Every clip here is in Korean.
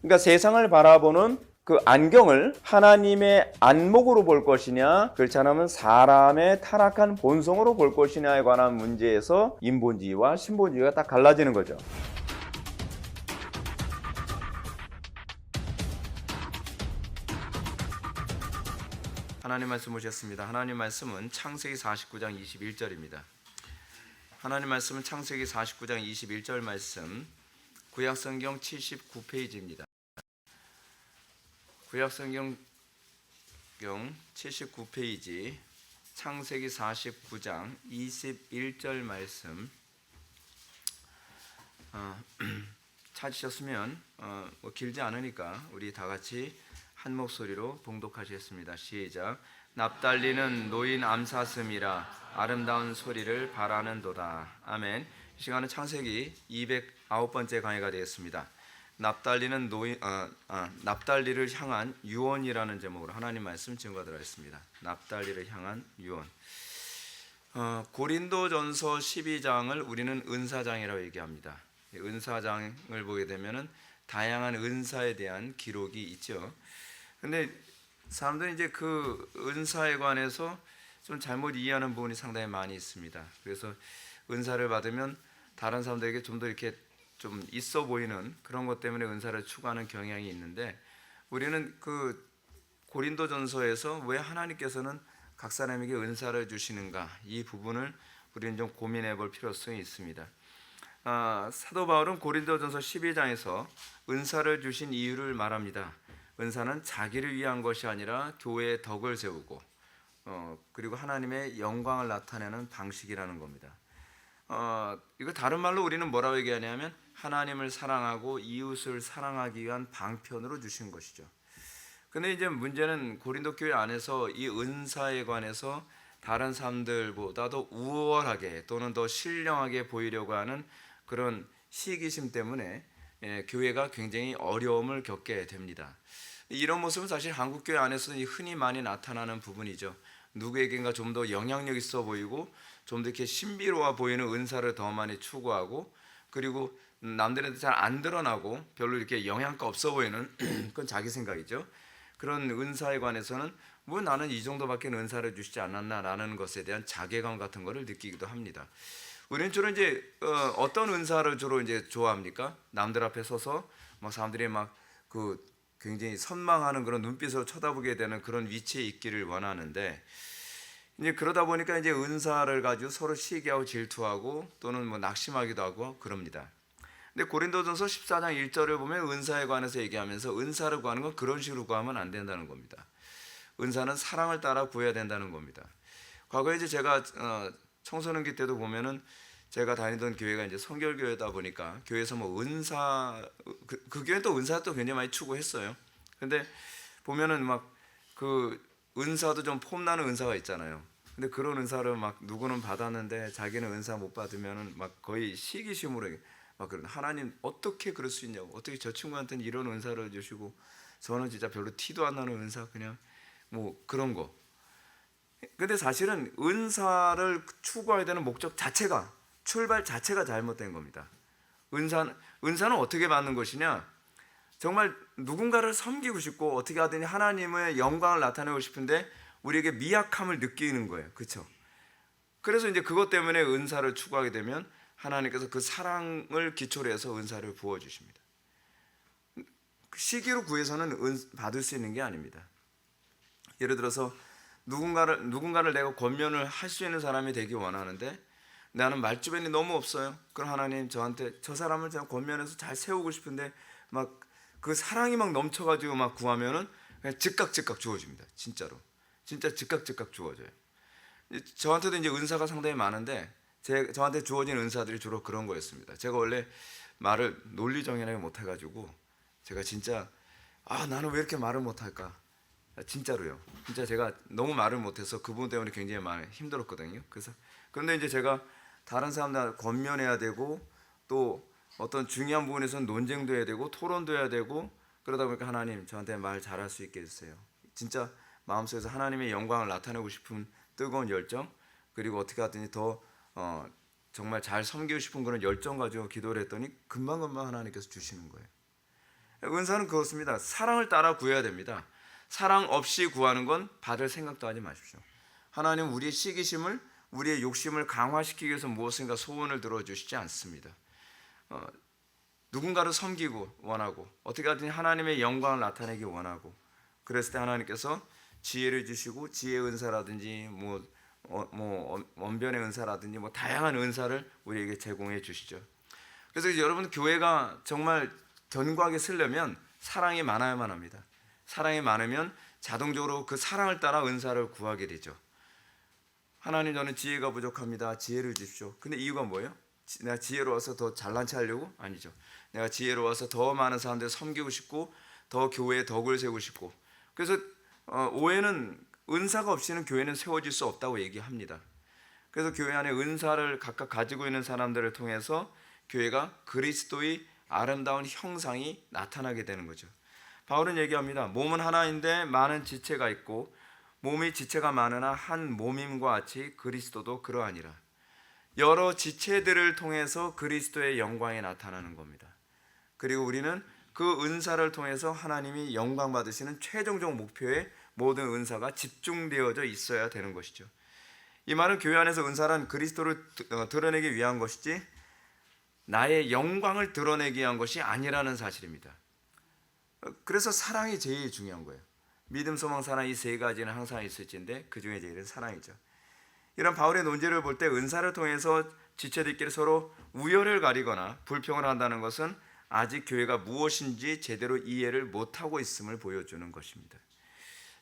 그러니까 세상을 바라보는 그 안경을 하나님의 안목으로 볼 것이냐, 그렇지 않으면 사람의 타락한 본성으로 볼 것이냐에 관한 문제에서 인본주의와 신본주의가 딱 갈라지는 거죠. 하나님 말씀 보셨습니다. 하나님 말씀은 창세기 49장 21절입니다. 하나님 말씀은 창세기 49장 21절 말씀, 구약성경 79페이지입니다. 구약성경 79페이지 창세기 49장 21절 말씀 찾으셨으면 뭐 길지 않으니까 우리 다 같이 한 목소리로 봉독하시겠습니다. 시작. 납달리는 노인 암사슴이라 아름다운 소리를 바라는도다. 아멘. 이 시간은 창세기 209번째 강의가 되겠습니다. 납달리는 납달리를 향한 유언이라는 제목으로 하나님 말씀 증거하도록 하겠습니다. 납달리를 향한 유언. 고린도전서 12장을 우리는 은사장이라고 얘기합니다. 은사장을 보게 되면은 다양한 은사에 대한 기록이 있죠. 근데 사람들이 이제 그 은사에 관해서 좀 잘못 이해하는 부분이 상당히 많이 있습니다. 그래서 은사를 받으면 다른 사람들에게 좀 더 이렇게 좀 있어 보이는 그런 것 때문에 은사를 추구하는 경향이 있는데, 우리는 그 고린도전서에서 왜 하나님께서는 각 사람에게 은사를 주시는가, 이 부분을 우리는 좀 고민해 볼 필요성이 있습니다. 사도 바울은 고린도전서 12장에서 은사를 주신 이유를 말합니다. 은사는 자기를 위한 것이 아니라 교회의 덕을 세우고 그리고 하나님의 영광을 나타내는 방식이라는 겁니다. 이거 다른 말로 우리는 뭐라고 얘기하냐면 하나님을 사랑하고 이웃을 사랑하기 위한 방편으로 주신 것이죠. 근데 이제 문제는 고린도 교회 안에서 이 은사에 관해서 다른 사람들보다도 우월하게 또는 더 신령하게 보이려고 하는 그런 시기심 때문에 교회가 굉장히 어려움을 겪게 됩니다. 이런 모습은 사실 한국 교회 안에서는 흔히 많이 나타나는 부분이죠. 누구에겐가 좀 더 영향력 있어 보이고 좀 더 이렇게 신비로워 보이는 은사를 더 많이 추구하고, 그리고 남들한테 잘 안 드러나고 별로 이렇게 영향가 없어 보이는 그건 자기 생각이죠. 그런 은사에 관해서는 뭐 나는 이 정도밖에 은사를 주시지 않았나라는 것에 대한 자괴감 같은 것을 느끼기도 합니다. 우리는 주로 이제 어떤 은사를 주로 이제 좋아합니까? 남들 앞에 서서 막 사람들이 막 그 굉장히 선망하는 그런 눈빛으로 쳐다보게 되는 그런 위치에 있기를 원하는데, 이제 그러다 보니까 이제 은사를 가지고 서로 시기하고 질투하고 또는 뭐 낙심하기도 하고 그럽니다. 근데 고린도전서 14장 1절을 보면 은사에 관해서 얘기하면서 은사를 구하는 건 그런 식으로 구하면 안 된다는 겁니다. 은사는 사랑을 따라 구해야 된다는 겁니다. 과거에 이제 제가 청소년기 때도 보면은 제가 다니던 교회가 이제 성결교회다 보니까 교회에서 뭐 은사 그 교회 또 은사 또 굉장히 많이 추구했어요. 근데 보면은 막 그 은사도 좀 폼나는 은사가 있잖아요. 근데 그런 은사를 막 누구는 받았는데 자기는 은사 못 받으면은 막 거의 시기심으로 막 그런, 하나님 어떻게 그럴 수 있냐고, 어떻게 저 친구한테는 이런 은사를 주시고 저는 진짜 별로 티도 안 나는 은사, 그냥 뭐 그런 거. 근데 사실은 은사를 추구해야 되는 목적 자체가, 출발 자체가 잘못된 겁니다. 은사는 어떻게 받는 것이냐? 정말 누군가를 섬기고 싶고 어떻게 하든지 하나님의 영광을 나타내고 싶은데 우리에게 미약함을 느끼는 거예요. 그렇죠? 그래서 이제 그것 때문에 은사를 추구하게 되면 하나님께서 그 사랑을 기초로 해서 은사를 부어 주십니다. 시기로 구해서는 받을 수 있는 게 아닙니다. 예를 들어서 누군가를 내가 권면을 할 수 있는 사람이 되기 원하는데 나는 말주변이 너무 없어요. 그럼 하나님 저한테 저 사람을 제가 권면해서 잘 세우고 싶은데 막 그 사랑이 막 넘쳐가지고 막 구하면은 그냥 즉각 주어집니다. 진짜로. 진짜 즉각 주어져요. 저한테도 이제 은사가 상당히 많은데 저한테 주어진 은사들이 주로 그런 거였습니다. 제가 원래 말을 논리정연하게 못해가지고 제가 진짜 나는 왜 이렇게 말을 못할까? 진짜로요. 진짜 제가 너무 말을 못해서 그 부분 때문에 굉장히 많이 힘들었거든요. 그런데 이제 제가 다른 사람들 권면해야 되고 또 어떤 중요한 부분에서는 논쟁도 해야 되고 토론도 해야 되고, 그러다 보니까 하나님 저한테 말 잘할 수 있게 해주세요. 진짜 마음속에서 하나님의 영광을 나타내고 싶은 뜨거운 열정, 그리고 어떻게 하든지 더 정말 잘 섬기고 싶은 그런 열정 가지고 기도를 했더니 금방 하나님께서 주시는 거예요. 은사는 그렇습니다. 사랑을 따라 구해야 됩니다. 사랑 없이 구하는 건 받을 생각도 하지 마십시오. 하나님 우리의 시기심을, 우리의 욕심을 강화시키기 위해서 무엇인가 소원을 들어주시지 않습니다. 누군가를 섬기고 원하고 어떻게 하든지 하나님의 영광을 나타내기 원하고, 그랬을 때 하나님께서 지혜를 주시고 지혜의 은사라든지 언변의 은사라든지 다양한 은사를 우리에게 제공해 주시죠. 그래서 여러분, 교회가 정말 견고하게 쓰려면 사랑이 많아야만 합니다. 사랑이 많으면 자동적으로 그 사랑을 따라 은사를 구하게 되죠. 하나님, 저는 지혜가 부족합니다. 지혜를 주십시오. 근데 이유가 뭐예요? 내가 지혜로워서 더 잘난 체 하려고? 아니죠. 내가 지혜로워서 더 많은 사람들 섬기고 싶고, 더 교회에 덕을 세우고 싶고. 그래서 오해는, 은사가 없이는 교회는 세워질 수 없다고 얘기합니다. 그래서 교회 안에 은사를 각각 가지고 있는 사람들을 통해서 교회가 그리스도의 아름다운 형상이 나타나게 되는 거죠. 바울은 얘기합니다. 몸은 하나인데 많은 지체가 있고 몸이 지체가 많으나 한 몸임과 같이 그리스도도 그러하니라. 여러 지체들을 통해서 그리스도의 영광이 나타나는 겁니다. 그리고 우리는 그 은사를 통해서 하나님이 영광 받으시는 최종적 목표에 모든 은사가 집중되어져 있어야 되는 것이죠. 이 말은 교회 안에서 은사란 그리스도를 드러내기 위한 것이지 나의 영광을 드러내기 위한 것이 아니라는 사실입니다. 그래서 사랑이 제일 중요한 거예요. 믿음, 소망, 사랑, 이 세 가지는 항상 있을진데 그 중에 제일은 사랑이죠. 이런 바울의 논제를 볼 때 은사를 통해서 지체들끼리 서로 우열을 가리거나 불평을 한다는 것은 아직 교회가 무엇인지 제대로 이해를 못하고 있음을 보여주는 것입니다.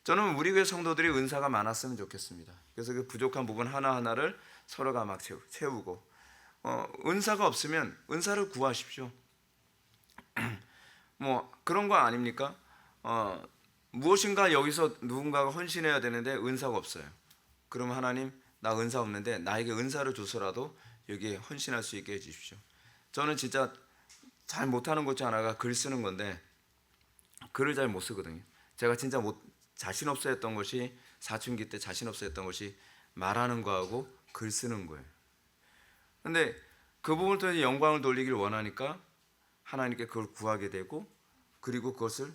저는 우리 교회 성도들이 은사가 많았으면 좋겠습니다. 그래서 그 부족한 부분 하나하나를 서로가 막 채우고, 은사가 없으면 은사를 구하십시오. 그런 거 아닙니까? 무엇인가 여기서 누군가가 헌신해야 되는데 은사가 없어요. 그럼 하나님, 나 은사 없는데 나에게 은사를 줘서라도 여기에 헌신할 수 있게 해주십시오. 저는 진짜 잘 못하는 것 중 하나가 글 쓰는 건데, 글을 잘 못 쓰거든요. 제가 진짜 자신 없어 했던 것이, 사춘기 때 자신 없어 했던 것이 말하는 거하고 글 쓰는 거예요. 근데 그 부분을 통해서 영광을 돌리기를 원하니까 하나님께 그걸 구하게 되고, 그리고 그것을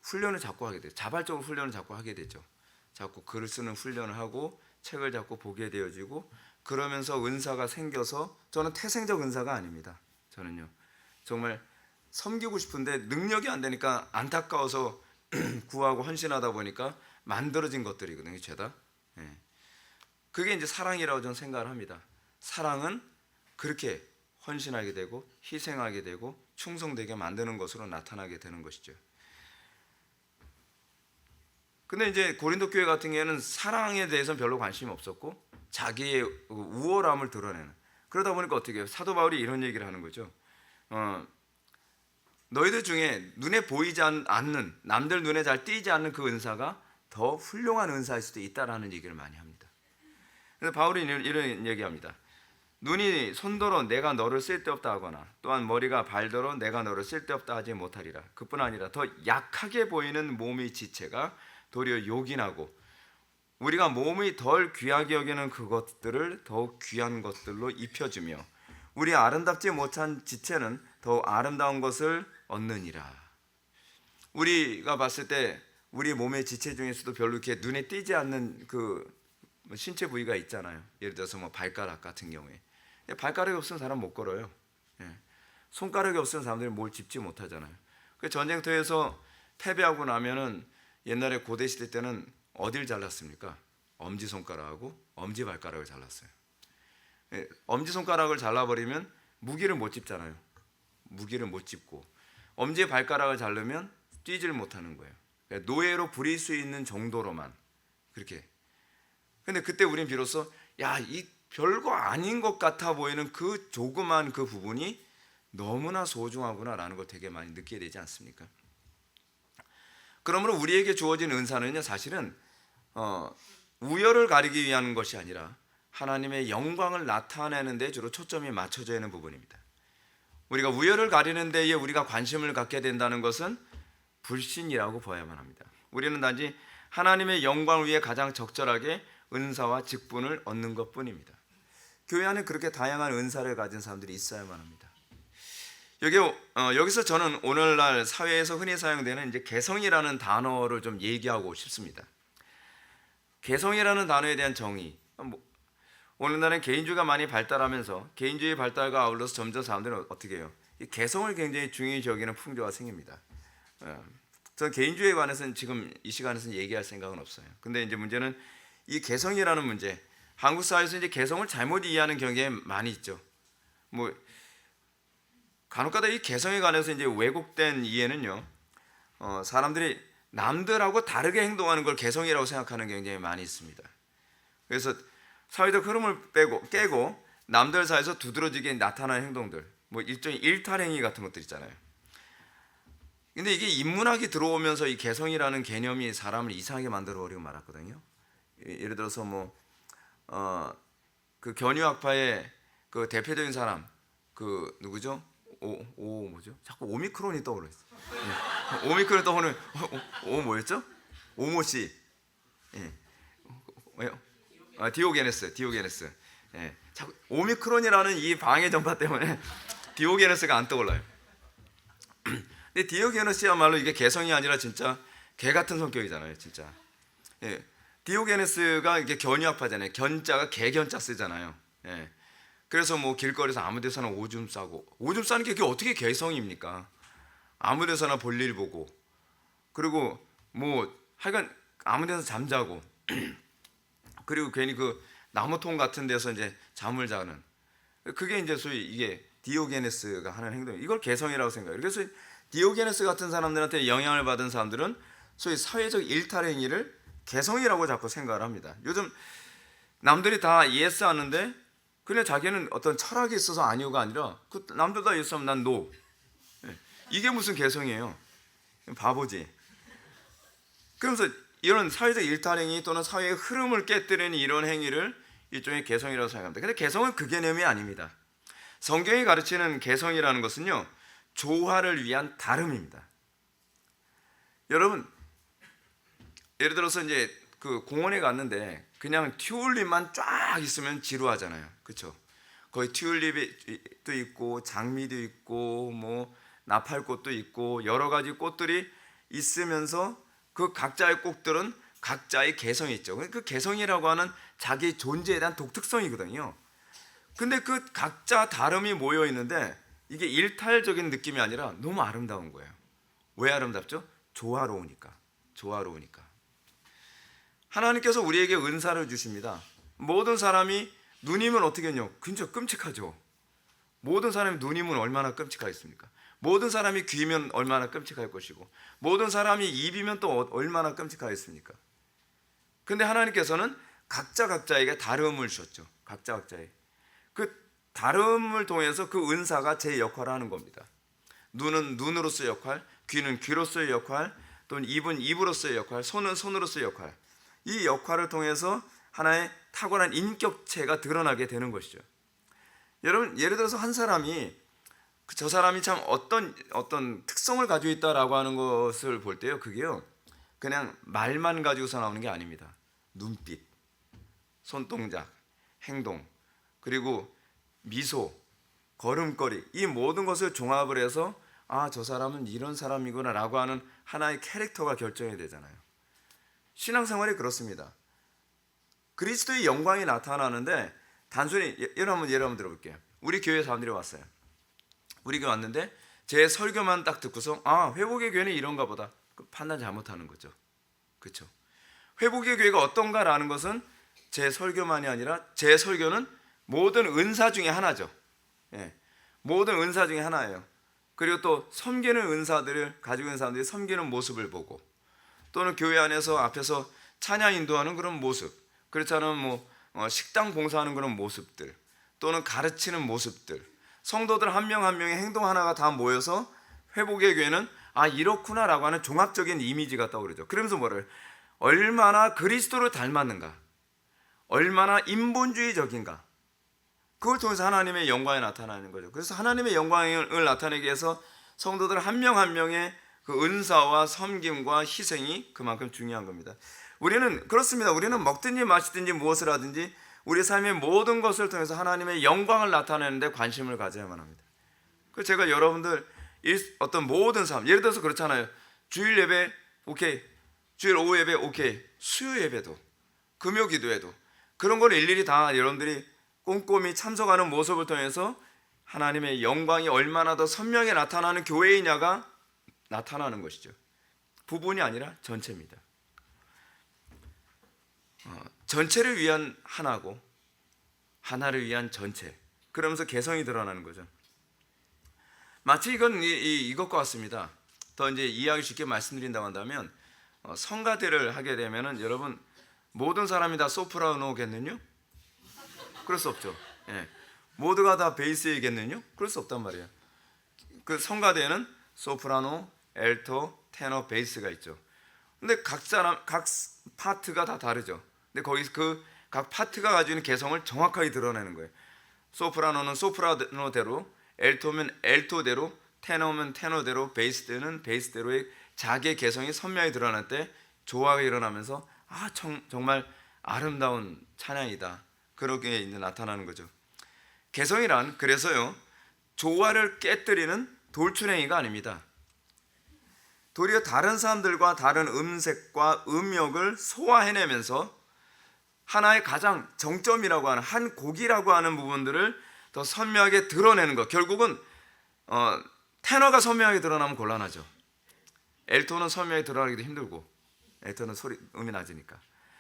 훈련을 자꾸 하게 돼요. 자발적으로 훈련을 자꾸 하게 되죠. 자꾸 글을 쓰는 훈련을 하고 책을 자꾸 보게 되어지고, 그러면서 은사가 생겨서, 저는 태생적 은사가 아닙니다. 저는요, 정말 섬기고 싶은데 능력이 안 되니까 안타까워서 구하고 헌신하다 보니까 만들어진 것들이거든요, 죄다. 그게 이제 사랑이라고 저는 생각을 합니다. 사랑은 그렇게 헌신하게 되고 희생하게 되고 충성되게 만드는 것으로 나타나게 되는 것이죠. 근데 이제 고린도 교회 같은 경우에는 사랑에 대해서는 별로 관심이 없었고 자기의 우월함을 드러내는, 그러다 보니까 어떻게 해요? 사도 바울이 이런 얘기를 하는 거죠. 너희들 중에 눈에 보이지 않는, 남들 눈에 잘 띄지 않는 그 은사가 더 훌륭한 은사일 수도 있다라는 얘기를 많이 합니다. 그래서 바울이 이런 얘기합니다. 눈이 손더러 내가 너를 쓸데없다 하거나, 또한 머리가 발더러 내가 너를 쓸데없다 하지 못하리라. 그뿐 아니라 더 약하게 보이는 몸의 지체가 도리어 요긴하고, 우리가 몸이 덜 귀하게 여기는 그것들을 더욱 귀한 것들로 입혀주며, 우리 아름답지 못한 지체는 더욱 아름다운 것을 얻느니라. 우리가 봤을 때 우리 몸의 지체 중에서도 별로 이렇게 눈에 띄지 않는 그 신체 부위가 있잖아요. 예를 들어서 발가락 같은 경우에, 발가락이 없으면 사람 못 걸어요. 손가락이 없으면 사람들이 뭘 짚지 못하잖아요. 그 전쟁터에서 패배하고 나면은 옛날에 고대 시대 때는 어딜 잘랐습니까? 엄지 손가락하고 엄지 발가락을 잘랐어요. 엄지 손가락을 잘라버리면 무기를 못 짚잖아요. 무기를 못 짚고, 엄지 발가락을 자르면 뛰질 못하는 거예요. 노예로 부릴 수 있는 정도로만 그렇게. 근데 그때 우린 비로소 이 별거 아닌 것 같아 보이는 그 조그만 그 부분이 너무나 소중하구나라는 걸 되게 많이 느끼게 되지 않습니까? 그러므로 우리에게 주어진 은사는요, 사실은 우열을 가리기 위한 것이 아니라 하나님의 영광을 나타내는 데 주로 초점이 맞춰져 있는 부분입니다. 우리가 우열을 가리는 데에 우리가 관심을 갖게 된다는 것은 불신이라고 봐야만 합니다. 우리는 단지 하나님의 영광을 위해 가장 적절하게 은사와 직분을 얻는 것뿐입니다. 교회 안에 그렇게 다양한 은사를 가진 사람들이 있어야만 합니다. 여기서 저는 오늘날 사회에서 흔히 사용되는 이제 개성이라는 단어를 좀 얘기하고 싶습니다. 개성이라는 단어에 대한 정의. 오늘날은 개인주의가 많이 발달하면서 개인주의 발달과 아울러서 점점 사람들은 어떻게 해요? 이 개성을 굉장히 중요히 여기는 풍조가 생깁니다. 저는 개인주의에 관해서는 지금 이 시간에서는 얘기할 생각은 없어요. 근데 이제 문제는 이 개성이라는 문제. 한국 사회에서 이제 개성을 잘못 이해하는 경우가 많이 있죠. 간혹가다 이 개성에 관해서 이제 왜곡된 이해는요. 사람들이 남들하고 다르게 행동하는 걸 개성이라고 생각하는 게 굉장히 많이 있습니다. 그래서 사회적 흐름을 깨고 남들 사이에서 두드러지게 나타나는 행동들, 일종의 일탈행위 같은 것들 있잖아요. 근데 이게 인문학이 들어오면서 이 개성이라는 개념이 사람을 이상하게 만들어 버리고 말았거든요. 예를 들어서 그 견유학파의 그 대표적인 사람 그 누구죠? 뭐죠? 자꾸 오미크론이 떠오르죠. 오미크론이 떠오르는 뭐였죠? 오모 씨. 예. 왜요? 디오게네스. 예. 자꾸 오미크론이라는 이 방해 전파 때문에 디오게네스가 안 떠올라요. 근데 디오게네스야말로 이게 개성이 아니라 진짜 개 같은 성격이잖아요, 진짜. 예. 디오게네스가 이게 견유학파잖아요. 견자가 개견자 쓰잖아요. 예. 그래서 길거리에서 아무 데서나 오줌 싸고, 오줌 싸는 게 그게 어떻게 개성입니까? 아무 데서나 볼일 보고, 그리고 하여간 아무 데서 잠자고, 그리고 괜히 그 나무통 같은 데서 이제 잠을 자는, 그게 이제 소위 이게 디오게네스가 하는 행동, 이걸 개성이라고 생각해요. 그래서 디오게네스 같은 사람들한테 영향을 받은 사람들은 소위 사회적 일탈 행위를 개성이라고 자꾸 생각을 합니다. 요즘 남들이 다 예스 하는데 그냥 자기는 어떤 철학이 있어서 아니오가 아니라 그 남들 다 예스 하면 난 노. 이게 무슨 개성이에요? 바보지. 그러면서 이런 사회적 일탈 행위 또는 사회의 흐름을 깨뜨리는 이런 행위를 일종의 개성이라고 생각합니다. 근데 개성은 그 개념이 아닙니다. 성경이 가르치는 개성이라는 것은요, 조화를 위한 다름입니다. 여러분, 예를 들어서 이제 그 공원에 갔는데 그냥 튤립만 쫙 있으면 지루하잖아요. 그렇죠? 거기 튤립도 있고 장미도 있고 나팔꽃도 있고 여러 가지 꽃들이 있으면서 그 각자의 꽃들은 각자의 개성이 있죠. 그 개성이라고 하는 자기 존재에 대한 독특성이거든요. 근데 그 각자 다름이 모여 있는데 이게 일탈적인 느낌이 아니라 너무 아름다운 거예요. 왜 아름답죠? 조화로우니까. 하나님께서 우리에게 은사를 주십니다. 모든 사람이 눈이면 어떻겠냐? 굉장히 끔찍하죠. 모든 사람이 눈이면 얼마나 끔찍하겠습니까? 모든 사람이 귀면 얼마나 끔찍할 것이고, 모든 사람이 입이면 또 얼마나 끔찍하겠습니까? 근데 하나님께서는 각자에게 다름을 주셨죠. 각자에게. 그 다름을 통해서 그 은사가 제 역할을 하는 겁니다. 눈은 눈으로서의 역할, 귀는 귀로서의 역할, 또는 입은 입으로서의 역할, 손은 손으로서의 역할. 이 역할을 통해서 하나의 탁월한 인격체가 드러나게 되는 것이죠. 여러분, 예를 들어서 한 사람이 저 사람이 참 어떤 특성을 가지고 있다라고 하는 것을 볼 때요, 그게요 그냥 말만 가지고서 나오는 게 아닙니다. 눈빛, 손동작, 행동, 그리고 미소, 걸음걸이, 이 모든 것을 종합을 해서 저 사람은 이런 사람이구나 라고 하는 하나의 캐릭터가 결정이 되잖아요. 신앙생활이 그렇습니다. 그리스도의 영광이 나타나는데 단순히 예를 한번 들어볼게요. 우리 교회 사람들이 왔어요. 우리 교회 왔는데 제 설교만 딱 듣고서 회복의 교회는 이런가 보다, 판단 잘못하는 거죠. 그렇죠? 회복의 교회가 어떤가라는 것은 제 설교만이 아니라 제 설교는 모든 은사 중에 하나죠. 예, 모든 은사 중에 하나예요. 그리고 또 섬기는 은사들을 가지고 있는 사람들이 섬기는 모습을 보고, 또는 교회 안에서 앞에서 찬양 인도하는 그런 모습, 그렇지 않으면 식당 봉사하는 그런 모습들, 또는 가르치는 모습들, 성도들 한 명 한 명의 행동 하나가 다 모여서 회복의 교회는 이렇구나라고 하는 종합적인 이미지가 떠오르죠. 그러면서 뭐를 얼마나 그리스도를 닮았는가, 얼마나 인본주의적인가, 그걸 통해서 하나님의 영광이 나타나는 거죠. 그래서 하나님의 영광을 나타내기 위해서 성도들 한 명 한 명의 그 은사와 섬김과 희생이 그만큼 중요한 겁니다. 우리는 그렇습니다. 우리는 먹든지 마시든지 무엇을 하든지 우리 삶의 모든 것을 통해서 하나님의 영광을 나타내는 데 관심을 가져야만 합니다. 그 제가 여러분들 어떤 모든 삶, 예를 들어서 그렇잖아요. 주일 예배 오케이, 주일 오후 예배 오케이, 수요 예배도, 금요 기도회도 그런 걸 일일이 다 여러분들이 꼼꼼히 참석하는 모습을 통해서 하나님의 영광이 얼마나 더 선명히 나타나는 교회이냐가 나타나는 것이죠. 부분이 아니라 전체입니다. 전체를 위한 하나고 하나를 위한 전체. 그러면서 개성이 드러나는 거죠. 마치 이건 이것과 같습니다. 더 이제 이해하기 쉽게 말씀드린다고 한다면 성가대를 하게 되면은 여러분 모든 사람이 다 소프라노겠느냐? 그럴 수 없죠. 예. 모두가 다 베이스이겠느냐? 그럴 수 없단 말이에요. 그 성가대에는 소프라노, 엘토, 테너, 베이스가 있죠. 근데 각 파트가 다 다르죠. 근데 거기서 그 각 파트가 가지고 있는 개성을 정확하게 드러내는 거예요. 소프라노는 소프라노대로, 엘토면 엘토대로, 테너면 테너대로, 베이스는 베이스대로의 자기의 개성이 선명히 드러날 때 조화가 일어나면서 정말 아름다운 찬양이다. 그렇게 나타나는 거죠. 개성이란 그래서요 조화를 깨뜨리는 돌출행위가 아닙니다. 도리어 다른 사람들과 다른 음색과 음역을 소화해내면서 하나의 가장 정점이라고 하는 한 곡이라고 하는 부분들을 더 선명하게 드러내는 것. 결국은 테너가 선명하게 드러나면 곤란하죠. 엘토는 선명하게 드러나기도 힘들고, 엘토는 음이 낮으니까.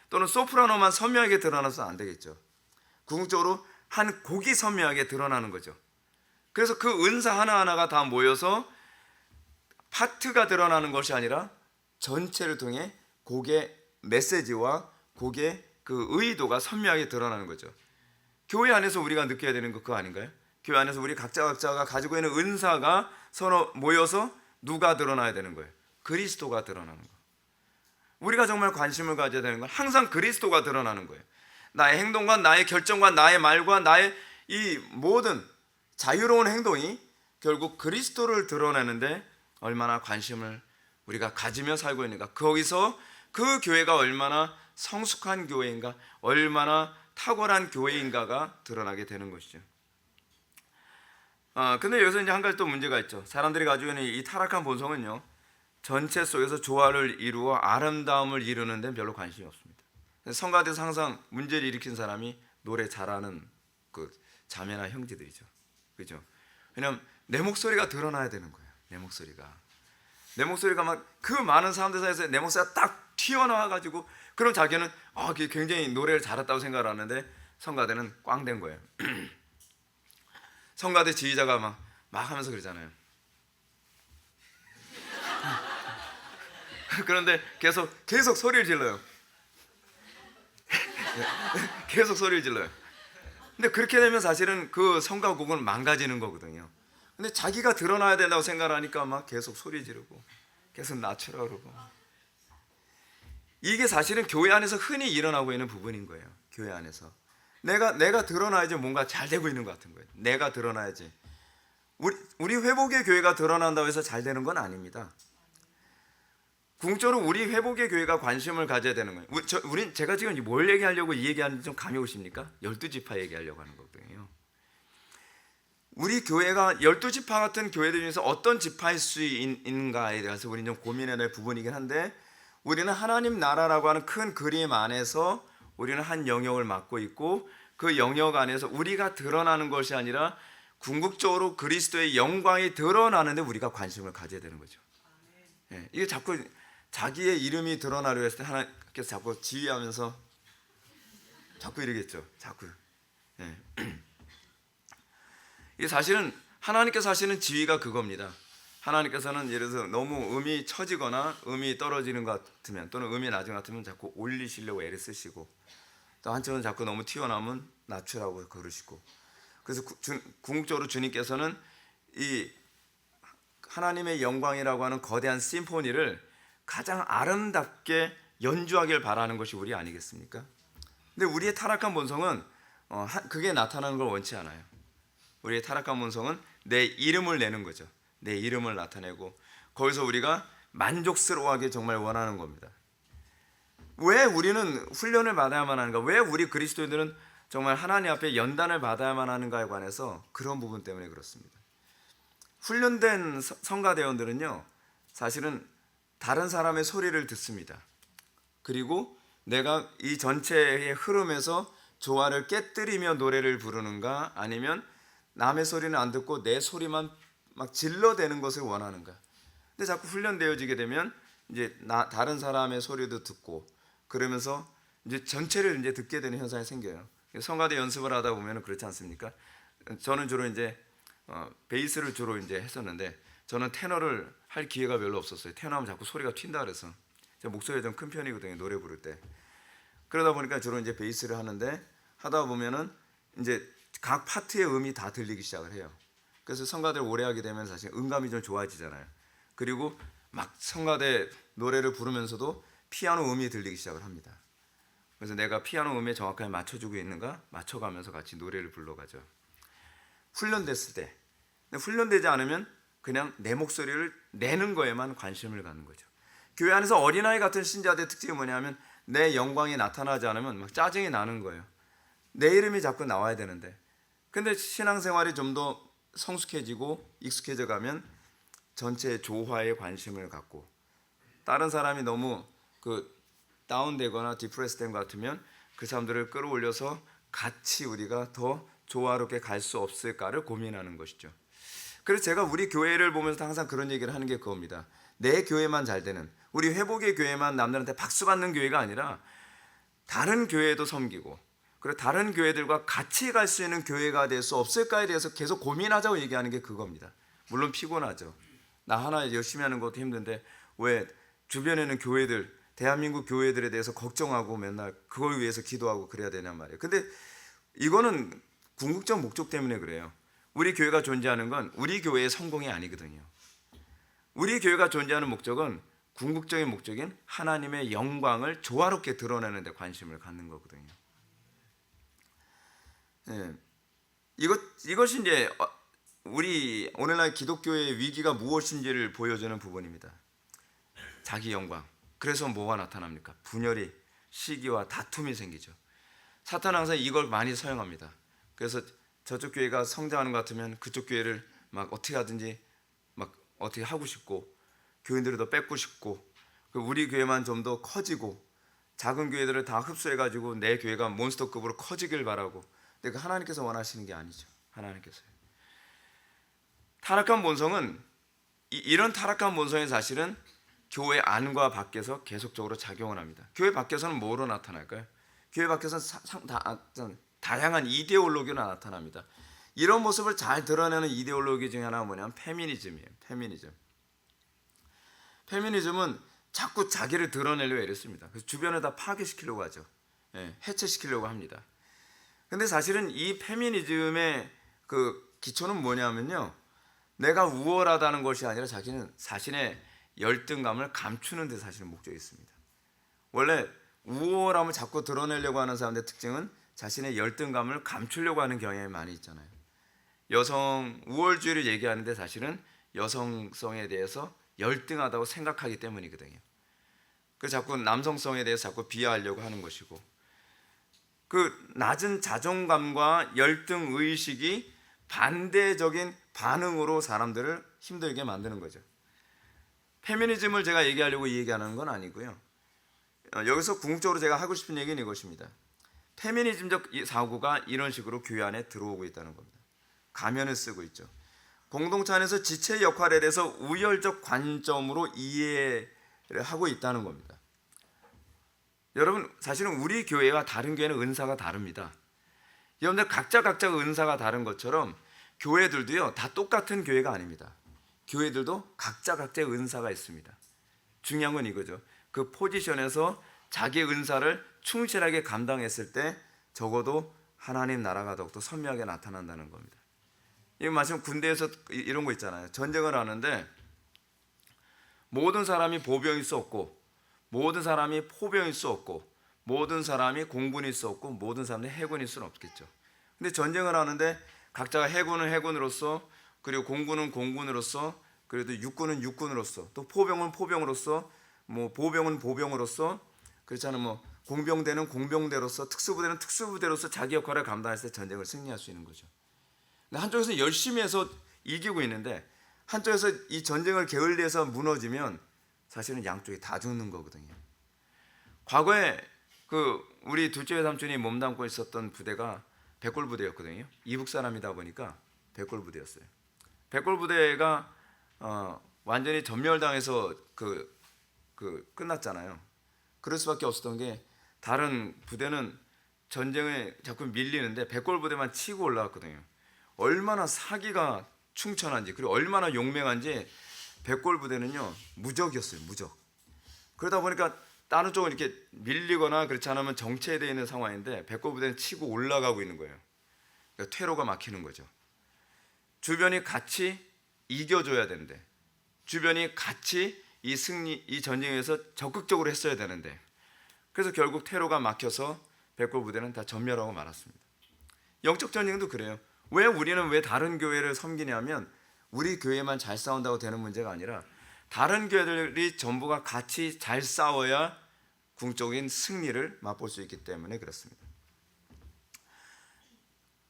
또는 소프라노만 선명하게 드러나서 안 되겠죠. 궁극적으로 한 곡이 선명하게 드러나는 거죠. 그래서 그 은사 하나하나가 다 모여서 파트가 드러나는 것이 아니라 전체를 통해 곡의 메시지와 곡의 그 의도가 선명하게 드러나는 거죠. 교회 안에서 우리가 느껴야 되는 거 그거 아닌가요? 교회 안에서 우리 각자가 가지고 있는 은사가 서로 모여서 누가 드러나야 되는 거예요? 그리스도가 드러나는 거. 우리가 정말 관심을 가져야 되는 건 항상 그리스도가 드러나는 거예요. 나의 행동과 나의 결정과 나의 말과 나의 이 모든 자유로운 행동이 결국 그리스도를 드러내는데 얼마나 관심을 우리가 가지며 살고 있는가. 거기서 그 교회가 얼마나 성숙한 교회인가, 얼마나 탁월한 교회인가가 드러나게 되는 것이죠. 근데 여기서 이제 한 가지 또 문제가 있죠. 사람들이 가지고 있는 이 타락한 본성은요, 전체 속에서 조화를 이루어 아름다움을 이루는 데는 별로 관심이 없습니다. 성가대에서 항상 문제를 일으킨 사람이 노래 잘하는 그 자매나 형제들이죠. 그죠? 왜냐하면 내 목소리가 드러나야 되는 거예요. 내 목소리가 막 그 많은 사람들 사이에서 내 목소리가 딱 튀어나와 가지고 그럼 자기는 굉장히 노래를 잘했다고 생각을 하는데 성가대는 꽝된 거예요. 성가대 지휘자가 막 하면서 그러잖아요. 그런데 계속 소리를 질러요. 계속 소리를 질러요. 근데 그렇게 되면 사실은 그 성가곡은 망가지는 거거든요. 근데 자기가 드러나야 된다고 생각을 하니까 막 계속 소리 지르고 계속 낮추라 그러고. 이게 사실은 교회 안에서 흔히 일어나고 있는 부분인 거예요. 교회 안에서 내가 드러나야지 뭔가 잘 되고 있는 것 같은 거예요. 내가 드러나야지. 우리 회복의 교회가 드러난다고 해서 잘 되는 건 아닙니다. 궁극적으로 우리 회복의 교회가 관심을 가져야 되는 거예요. 제가 지금 뭘 얘기하려고 이 얘기하는지 좀 감이 오십니까? 12지파 얘기하려고 하는 거거든요. 우리 교회가 12지파 같은 교회들 중에서 어떤 지파일 수 있는가에 대해서 우리는 좀 고민해야 될 부분이긴 한데, 우리는 하나님 나라라고 하는 큰 그림 안에서 우리는 한 영역을 맡고 있고, 그 영역 안에서 우리가 드러나는 것이 아니라 궁극적으로 그리스도의 영광이 드러나는데 우리가 관심을 가져야 되는 거죠. 이게 자꾸 자기의 이름이 드러나려 했을 때 하나님께서 자꾸 지휘하면서 자꾸 이러겠죠. 자꾸. 이게 사실은 하나님께서 하시는 지휘가 그겁니다. 하나님께서는 예를 들어서 너무 음이 처지거나 음이 떨어지는 것 같으면, 또는 음이 낮은 것 같으면 자꾸 올리시려고 애를 쓰시고, 또 한쪽은 자꾸 너무 튀어나오면 낮추라고 그러시고. 그래서 궁극적으로 주님께서는 이 하나님의 영광이라고 하는 거대한 심포니를 가장 아름답게 연주하길 바라는 것이 우리 아니겠습니까? 근데 우리의 타락한 본성은 그게 나타나는 걸 원치 않아요. 우리의 타락한 본성은 내 이름을 내는 거죠. 내 이름을 나타내고 거기서 우리가 만족스러워하게 정말 원하는 겁니다. 왜 우리는 훈련을 받아야만 하는가? 왜 우리 그리스도인들은 정말 하나님 앞에 연단을 받아야만 하는가에 관해서 그런 부분 때문에 그렇습니다. 훈련된 성가대원들은요, 사실은 다른 사람의 소리를 듣습니다. 그리고 내가 이 전체의 흐름에서 조화를 깨뜨리며 노래를 부르는가, 아니면 남의 소리는 안 듣고 내 소리만 막 질러대는 것을 원하는가. 근데 자꾸 훈련되어지게 되면 이제 다른 사람의 소리도 듣고 그러면서 이제 전체를 이제 듣게 되는 현상이 생겨요. 성가대 연습을 하다 보면 그렇지 않습니까? 저는 주로 이제 베이스를 주로 이제 했었는데, 저는 테너를 할 기회가 별로 없었어요. 테너하면 자꾸 소리가 튄다 그래서. 제가 목소리가 좀 큰 편이거든요, 노래 부를 때. 그러다 보니까 주로 이제 베이스를 하는데, 하다 보면은 이제 각 파트의 음이 다 들리기 시작을 해요. 그래서 성가대를 오래 하게 되면 사실 음감이 좀 좋아지잖아요. 그리고 막 성가대 노래를 부르면서도 피아노 음이 들리기 시작을 합니다. 그래서 내가 피아노 음에 정확하게 맞춰주고 있는가 맞춰가면서 같이 노래를 불러가죠. 훈련됐을 때. 근데 훈련되지 않으면 그냥 내 목소리를 내는 거에만 관심을 갖는 거죠. 교회 안에서 어린아이 같은 신자들의 특징이 뭐냐면, 내 영광이 나타나지 않으면 막 짜증이 나는 거예요. 내 이름이 자꾸 나와야 되는데. 근데 신앙생활이 좀 더 성숙해지고 익숙해져 가면 전체 조화에 관심을 갖고, 다른 사람이 너무 다운되거나 디프레스된 것 같으면 그 사람들을 끌어올려서 같이 우리가 더 조화롭게 갈 수 없을까를 고민하는 것이죠. 그래서 제가 우리 교회를 보면서 항상 그런 얘기를 하는 게 그겁니다. 내 교회만 잘 되는, 우리 회복의 교회만 남들한테 박수 받는 교회가 아니라 다른 교회도 섬기고, 그리고 다른 교회들과 같이 갈 수 있는 교회가 될 수 없을까에 대해서 계속 고민하자고 얘기하는 게 그겁니다. 물론 피곤하죠. 나 하나 열심히 하는 것도 힘든데 왜 주변에는 교회들, 대한민국 교회들에 대해서 걱정하고 맨날 그걸 위해서 기도하고 그래야 되냔 말이에요. 근데 이거는 궁극적 목적 때문에 그래요. 우리 교회가 존재하는 건 우리 교회의 성공이 아니거든요. 우리 교회가 존재하는 목적은 궁극적인 목적인 하나님의 영광을 조화롭게 드러내는 데 관심을 갖는 거거든요. 네. 이것이 이제 우리 오늘날 기독교의 위기가 무엇인지를 보여주는 부분입니다. 자기 영광. 그래서 뭐가 나타납니까? 분열이, 시기와 다툼이 생기죠. 사탄은 항상 이걸 많이 사용합니다. 그래서 저쪽 교회가 성장하는 것 같으면 그쪽 교회를 막 어떻게 하든지 막 어떻게 하고 싶고, 교인들을 더 뺏고 싶고, 우리 교회만 좀 더 커지고, 작은 교회들을 다 흡수해가지고 내 교회가 몬스터급으로 커지길 바라고. 근데 하나님께서 원하시는 게 아니죠. 하나님께서요. 타락한 본성은, 이런 타락한 본성의 사실은 교회 안과 밖에서 계속적으로 작용을 합니다. 교회 밖에서는 뭐로 나타날까요? 교회 밖에서는 다양한 이데올로기로 나타납니다. 이런 모습을 잘 드러내는 이데올로기 중에 하나가 뭐냐면 페미니즘이에요. 페미니즘은 자꾸 자기를 드러내려고 애렸습니다. 그래서 주변을 다 파괴시키려고 하죠. 해체시키려고 합니다. 근데 사실은 이 페미니즘의 기초는 뭐냐면요, 내가 우월하다는 것이 아니라 자기는 자신의 열등감을 감추는 데 사실은 목적이 있습니다. 원래 우월함을 자꾸 드러내려고 하는 사람들의 특징은 자신의 열등감을 감추려고 하는 경향이 많이 있잖아요. 여성 우월주의를 얘기하는데 사실은 여성성에 대해서 열등하다고 생각하기 때문이거든요. 그래서 자꾸 남성성에 대해서 자꾸 비하하려고 하는 것이고, 낮은 자존감과 열등 의식이 반대적인 반응으로 사람들을 힘들게 만드는 거죠. 페미니즘을 제가 얘기하려고 얘기하는 건 아니고요. 여기서 궁극적으로 제가 하고 싶은 얘기는 이것입니다. 페미니즘적 사고가 이런 식으로 교회 안에 들어오고 있다는 겁니다. 가면을 쓰고 있죠. 공동체 안에서 지체의 역할에 대해서 우열적 관점으로 이해를 하고 있다는 겁니다. 여러분, 사실은 우리 교회와 다른 교회는 은사가 다릅니다. 여러분들 각자 은사가 다른 것처럼 교회들도요, 다 똑같은 교회가 아닙니다. 교회들도 각자의 은사가 있습니다. 중요한 건 이거죠. 그 포지션에서 자기의 은사를 충실하게 감당했을 때 적어도 하나님 나라가 더욱더 선명하게 나타난다는 겁니다. 이거 마침 군대에서 이런 거 있잖아요. 전쟁을 하는데 모든 사람이 보병일 수 없고, 모든 사람이 포병일 수 없고, 모든 사람이 공군일 수 없고, 모든 사람이 해군일 수는 없겠죠. 근데 전쟁을 하는데 각자가 해군은 해군으로서, 그리고 공군은 공군으로서, 그래도 육군은 육군으로서, 또 포병은 포병으로서, 보병은 보병으로서, 그렇잖아요. 공병대는 공병대로서, 특수부대는 특수부대로서 자기 역할을 감당했을 때 전쟁을 승리할 수 있는 거죠. 근데 한쪽에서 열심히 해서 이기고 있는데 한쪽에서 이 전쟁을 게을리해서 무너지면 사실은 양쪽이 다 죽는 거거든요. 과거에 그 우리 둘째 외삼촌이 몸담고 있었던 부대가 백골 부대였거든요. 이북 사람이다 보니까 백골 부대였어요. 백골 부대가 완전히 점멸당해서 끝났잖아요. 그럴 수밖에 없었던 게 다른 부대는 전쟁에 자꾸 밀리는데 백골 부대만 치고 올라왔거든요. 얼마나 사기가 충천한지 그리고 얼마나 용맹한지 백골 부대는요 무적이었어요. 무적. 그러다 보니까 다른 쪽은 이렇게 밀리거나 그렇지 않으면 정체되어 있는 상황인데 백골 부대는 치고 올라가고 있는 거예요. 그러니까 퇴로가 막히는 거죠. 주변이 같이 이겨줘야 되는데 주변이 같이 이 전쟁에서 적극적으로 했어야 되는데 그래서 결국 퇴로가 막혀서 백골 부대는 다 전멸하고 말았습니다. 영적 전쟁도 그래요. 왜 다른 교회를 섬기냐면 우리 교회만 잘 싸운다고 되는 문제가 아니라 다른 교회들이 전부가 같이 잘 싸워야 궁적인 승리를 맛볼 수 있기 때문에 그렇습니다.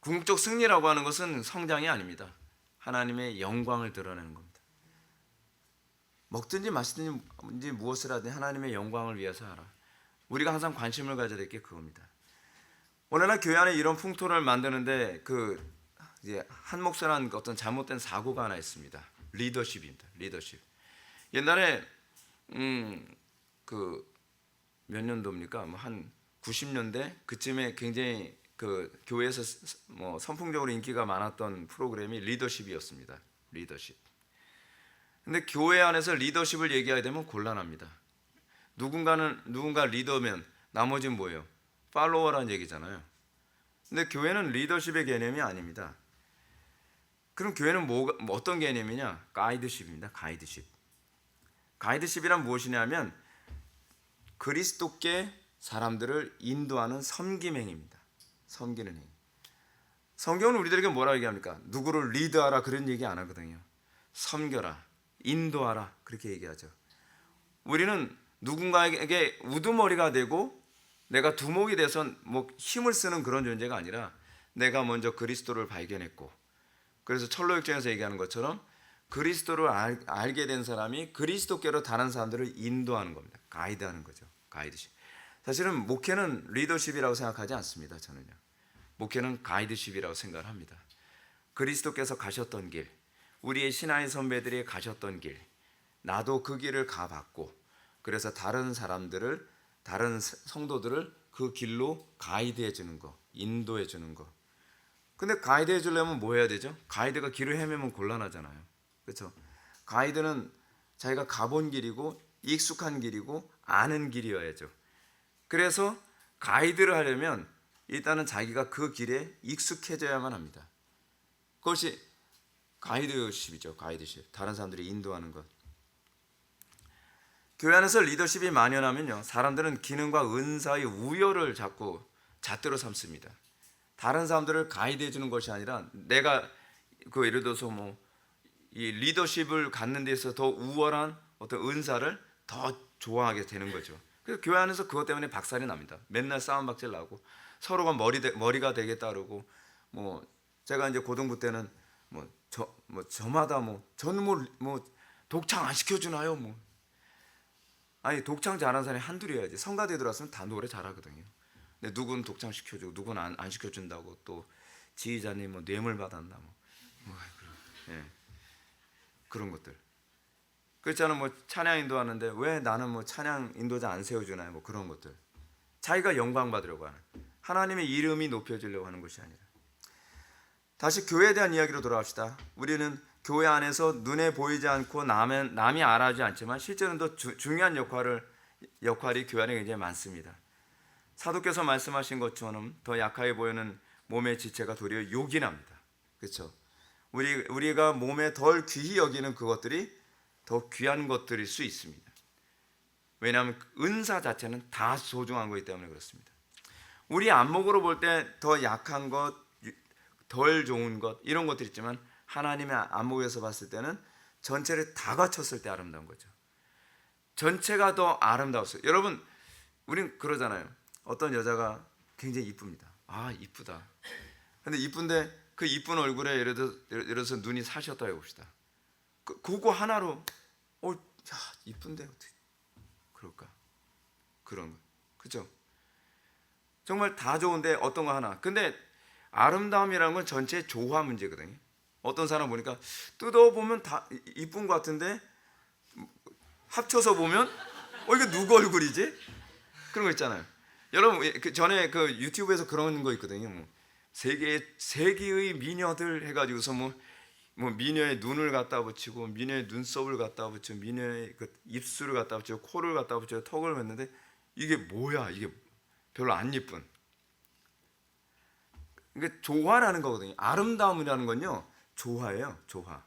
궁적 승리라고 하는 것은 성장이 아닙니다. 하나님의 영광을 드러내는 겁니다. 먹든지 마시든지 무엇을 하든 하나님의 영광을 위해서 하라. 우리가 항상 관심을 가져야 될 게 그겁니다. 오늘날 교회 안에 이런 풍토를 만드는데 이제 한 목사는 어떤 잘못된 사고가 하나 있습니다. 리더십입니다. 리더십. 옛날에 몇 년도입니까? 한 90년대 그쯤에 굉장히 교회에서 선풍적으로 인기가 많았던 프로그램이 리더십이었습니다. 리더십. 근데 교회 안에서 리더십을 얘기하게 되면 곤란합니다. 누군가 리더면 나머지는 뭐예요? 팔로워라는 얘기잖아요. 근데 교회는 리더십의 개념이 아닙니다. 그럼 교회는 어떤 개념이냐? 가이드십입니다. 가이드십. 가이드십이란 무엇이냐면 그리스도께 사람들을 인도하는 섬김행입니다. 섬기는 행. 성경은 우리들에게 뭐라고 얘기합니까? 누구를 리드하라 그런 얘기 안 하거든요. 섬겨라, 인도하라 그렇게 얘기하죠. 우리는 누군가에게 우두머리가 되고 내가 두목이 돼서 힘을 쓰는 그런 존재가 아니라 내가 먼저 그리스도를 발견했고 그래서 철로역정에서 얘기하는 것처럼 그리스도를 알게 된 사람이 그리스도께로 다른 사람들을 인도하는 겁니다. 가이드하는 거죠. 가이드십. 사실은 목회는 리더십이라고 생각하지 않습니다. 저는요. 목회는 가이드십이라고 생각을 합니다. 그리스도께서 가셨던 길, 우리의 신앙의 선배들이 가셨던 길, 나도 그 길을 가봤고 그래서 다른 사람들을 다른 성도들을 그 길로 가이드해 주는 거, 인도해 주는 거. 근데 가이드해 주려면 뭐 해야 되죠? 가이드가 길을 헤매면 곤란하잖아요. 그렇죠? 가이드는 자기가 가본 길이고 익숙한 길이고 아는 길이어야죠. 그래서 가이드를 하려면 일단은 자기가 그 길에 익숙해져야만 합니다. 그것이 가이드십이죠. 가이드십. 다른 사람들이 인도하는 것. 교회 안에서 리더십이 만연하면요, 사람들은 기능과 은사의 우열을 자꾸 잣대로 삼습니다. 다른 사람들을 가이드해 주는 것이 아니라 내가 예를 들어서 이 리더십을 갖는 데 있어서 더 우월한 어떤 은사를 더 좋아하게 되는 거죠. 그래서 교회 안에서 그것 때문에 박살이 납니다. 맨날 싸움박질 나고 서로가 머리가 되겠다 그러고 제가 이제 고등부 때는 저마다 저는 독창 안 시켜주나요? 아니 독창 잘하는 사람이 한둘이어야지. 성가대에 들어왔으면 다 노래 잘하거든요. 근데 누군 독창 시켜주고 누군 안 시켜준다고 또 지휘자님 뇌물 받았나 그런 것들. 그렇잖아. 찬양 인도하는데 왜 나는 찬양 인도자 안 세워주나요? 그런 것들. 자기가 영광 받으려고 하는, 하나님의 이름이 높여지려고 하는 것이 아니라. 다시 교회에 대한 이야기로 돌아갑시다. 우리는 교회 안에서 눈에 보이지 않고 남이 알아주지 않지만 실제로는 더 중요한 역할이 교회 안에 굉장히 많습니다. 사도께서 말씀하신 것처럼 더 약하게 보이는 몸의 지체가 도리어 요긴합니다. 그렇죠? 우리가 몸에 덜 귀히 여기는 그것들이 더 귀한 것들일 수 있습니다. 왜냐하면 은사 자체는 다 소중한 거기 때문에 그렇습니다. 우리 안목으로 볼 때 더 약한 것, 덜 좋은 것 이런 것들이 있지만 하나님의 안목에서 봤을 때는 전체를 다 갖췄을 때 아름다운 거죠. 전체가 더 아름다웠어요. 여러분, 우린 그러잖아요. 어떤 여자가 굉장히 이쁩니다. 아, 이쁘다. 근데 이쁜데 그 이쁜 얼굴에 예를 들어서 눈이 사셨다 해봅시다. 그거 하나로 야, 이쁜데 어떻게 그럴까? 그런 거. 그죠? 정말 다 좋은데 어떤 거 하나. 근데 아름다움이라는 건 전체 조화 문제거든요. 어떤 사람 보니까 뜯어보면 다 이쁜 것 같은데 합쳐서 보면 이거 누구 얼굴이지? 그런 거 있잖아요. 여러분 그 전에 그 유튜브에서 그런 거 있거든요. 뭐 세계의 미녀들 해가지고서 뭐 미녀의 눈을 갖다 붙이고 미녀의 눈썹을 갖다 붙이고 미녀의 그 입술을 갖다 붙이고 코를 갖다 붙이고 턱을 했는데 이게 뭐야? 이게 별로 안 예쁜. 이게 조화라는 거거든요. 아름다움이라는 건요 조화예요. 조화.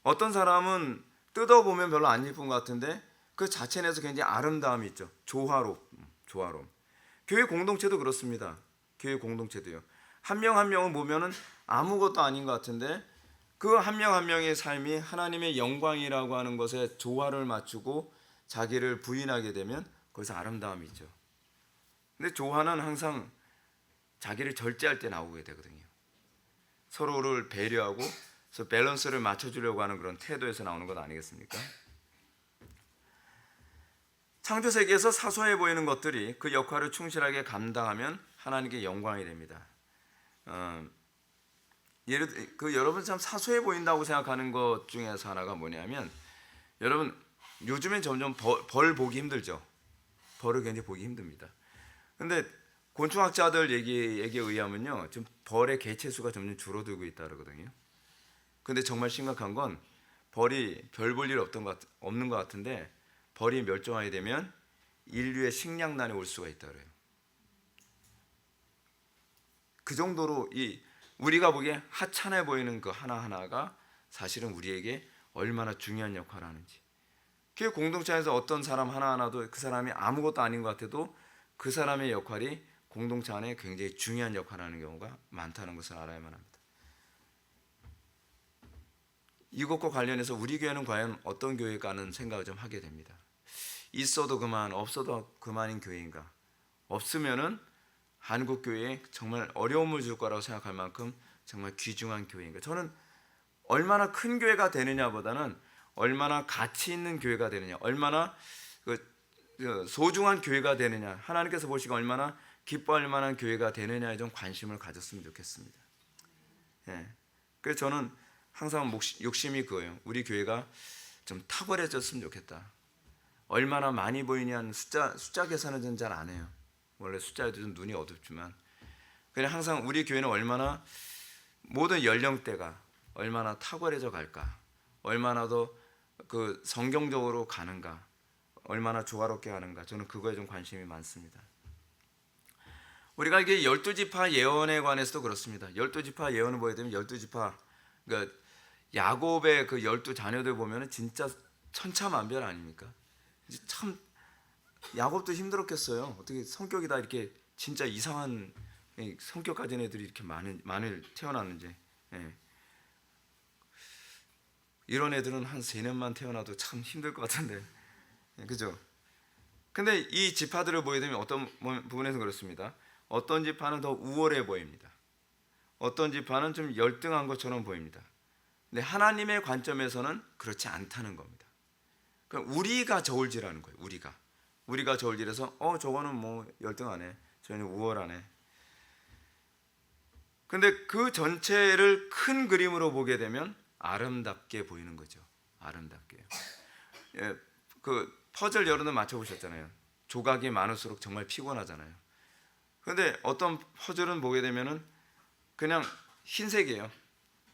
어떤 사람은 뜯어보면 별로 안 예쁜 것 같은데 그 자체 내에서 굉장히 아름다움이 있죠. 조화로움. 교회 공동체도 그렇습니다. 교회 공동체도요. 한 명 한 명은 보면은 아무것도 아닌 것 같은데 그 한 명 한 명의 삶이 하나님의 영광이라고 하는 것에 조화를 맞추고 자기를 부인하게 되면 거기서 아름다움이 있죠. 근데 조화는 항상 자기를 절제할 때 나오게 되거든요. 서로를 배려하고 그래서 밸런스를 맞춰주려고 하는 그런 태도에서 나오는 것 아니겠습니까? 창조 세계에서 사소해 보이는 것들이 그 역할을 충실하게 감당하면 하나님께 영광이 됩니다. 여러분 참 사소해 보인다고 생각하는 것 중에서 하나가 뭐냐면 여러분 요즘엔 점점 벌 보기 힘들죠. 벌을 굉장히 보기 힘듭니다. 근데 곤충학자들 얘기에 의하면요, 지금 벌의 개체수가 점점 줄어들고 있다 그러거든요. 근데 정말 심각한 건 벌이 별 볼 일 없는 것 같은데 벌이 멸종하게 되면 인류의 식량난이 올 수가 있다 그래요. 그 정도로 우리가 보기에 하찮아 보이는 그 하나하나가 사실은 우리에게 얼마나 중요한 역할을 하는지. 교회 공동체에서 어떤 사람 하나하나도 그 사람이 아무것도 아닌 것 같아도 그 사람의 역할이 공동체 안에 굉장히 중요한 역할을 하는 경우가 많다는 것을 알아야만 합니다. 이것과 관련해서 우리 교회는 과연 어떤 교회일까 하는 생각을 좀 하게 됩니다. 있어도 그만, 없어도 그만인 교회인가? 없으면은 한국 교회에 정말 어려움을 줄 거라고 생각할 만큼 정말 귀중한 교회인가? 저는 얼마나 큰 교회가 되느냐보다는 얼마나 가치 있는 교회가 되느냐, 얼마나 소중한 교회가 되느냐, 하나님께서 보시고 얼마나 기뻐할 만한 교회가 되느냐에 좀 관심을 가졌으면 좋겠습니다. 예. 그래서 저는 항상 욕심이 그거예요. 우리 교회가 좀 탁월해졌으면 좋겠다. 얼마나 많이 보이냐는 숫자 계산은 저는 잘 안 해요. 원래 숫자에도 좀 눈이 어둡지만 그냥 항상 우리 교회는 얼마나 모든 연령대가 얼마나 탁월해져 갈까, 얼마나 더 그 성경적으로 가는가, 얼마나 조화롭게 가는가, 저는 그거에 좀 관심이 많습니다. 우리가 이게 12지파 예언에 관해서도 그렇습니다. 12지파 예언을 보게 되면 12지파 그러니까 야곱의 그 12자녀들 보면은 진짜 천차만별 아닙니까? 참 야곱도 힘들었겠어요. 어떻게 성격이 다 이렇게 진짜 이상한 성격 가진 애들이 이렇게 많이 태어났는지. 예. 이런 애들은 한 3년만 태어나도 참 힘들 것 같은데, 예, 그죠? 근데 이 지파들을 보게 되면 어떤 부분에서 그렇습니다. 어떤 지파는 더 우월해 보입니다. 어떤 지파는 좀 열등한 것처럼 보입니다. 근데 하나님의 관점에서는 그렇지 않다는 겁니다. 그러니까 우리가 저울질하는 거예요. 우리가 저울질해서 저거는 뭐 열등하네, 저는 우월하네. 근데 그 전체를 큰 그림으로 보게 되면 아름답게 보이는 거죠. 아름답게요. 예, 그 퍼즐 여러 번 맞춰보셨잖아요. 조각이 많을수록 정말 피곤하잖아요. 근데 어떤 퍼즐은 보게 되면은 그냥 흰색이에요.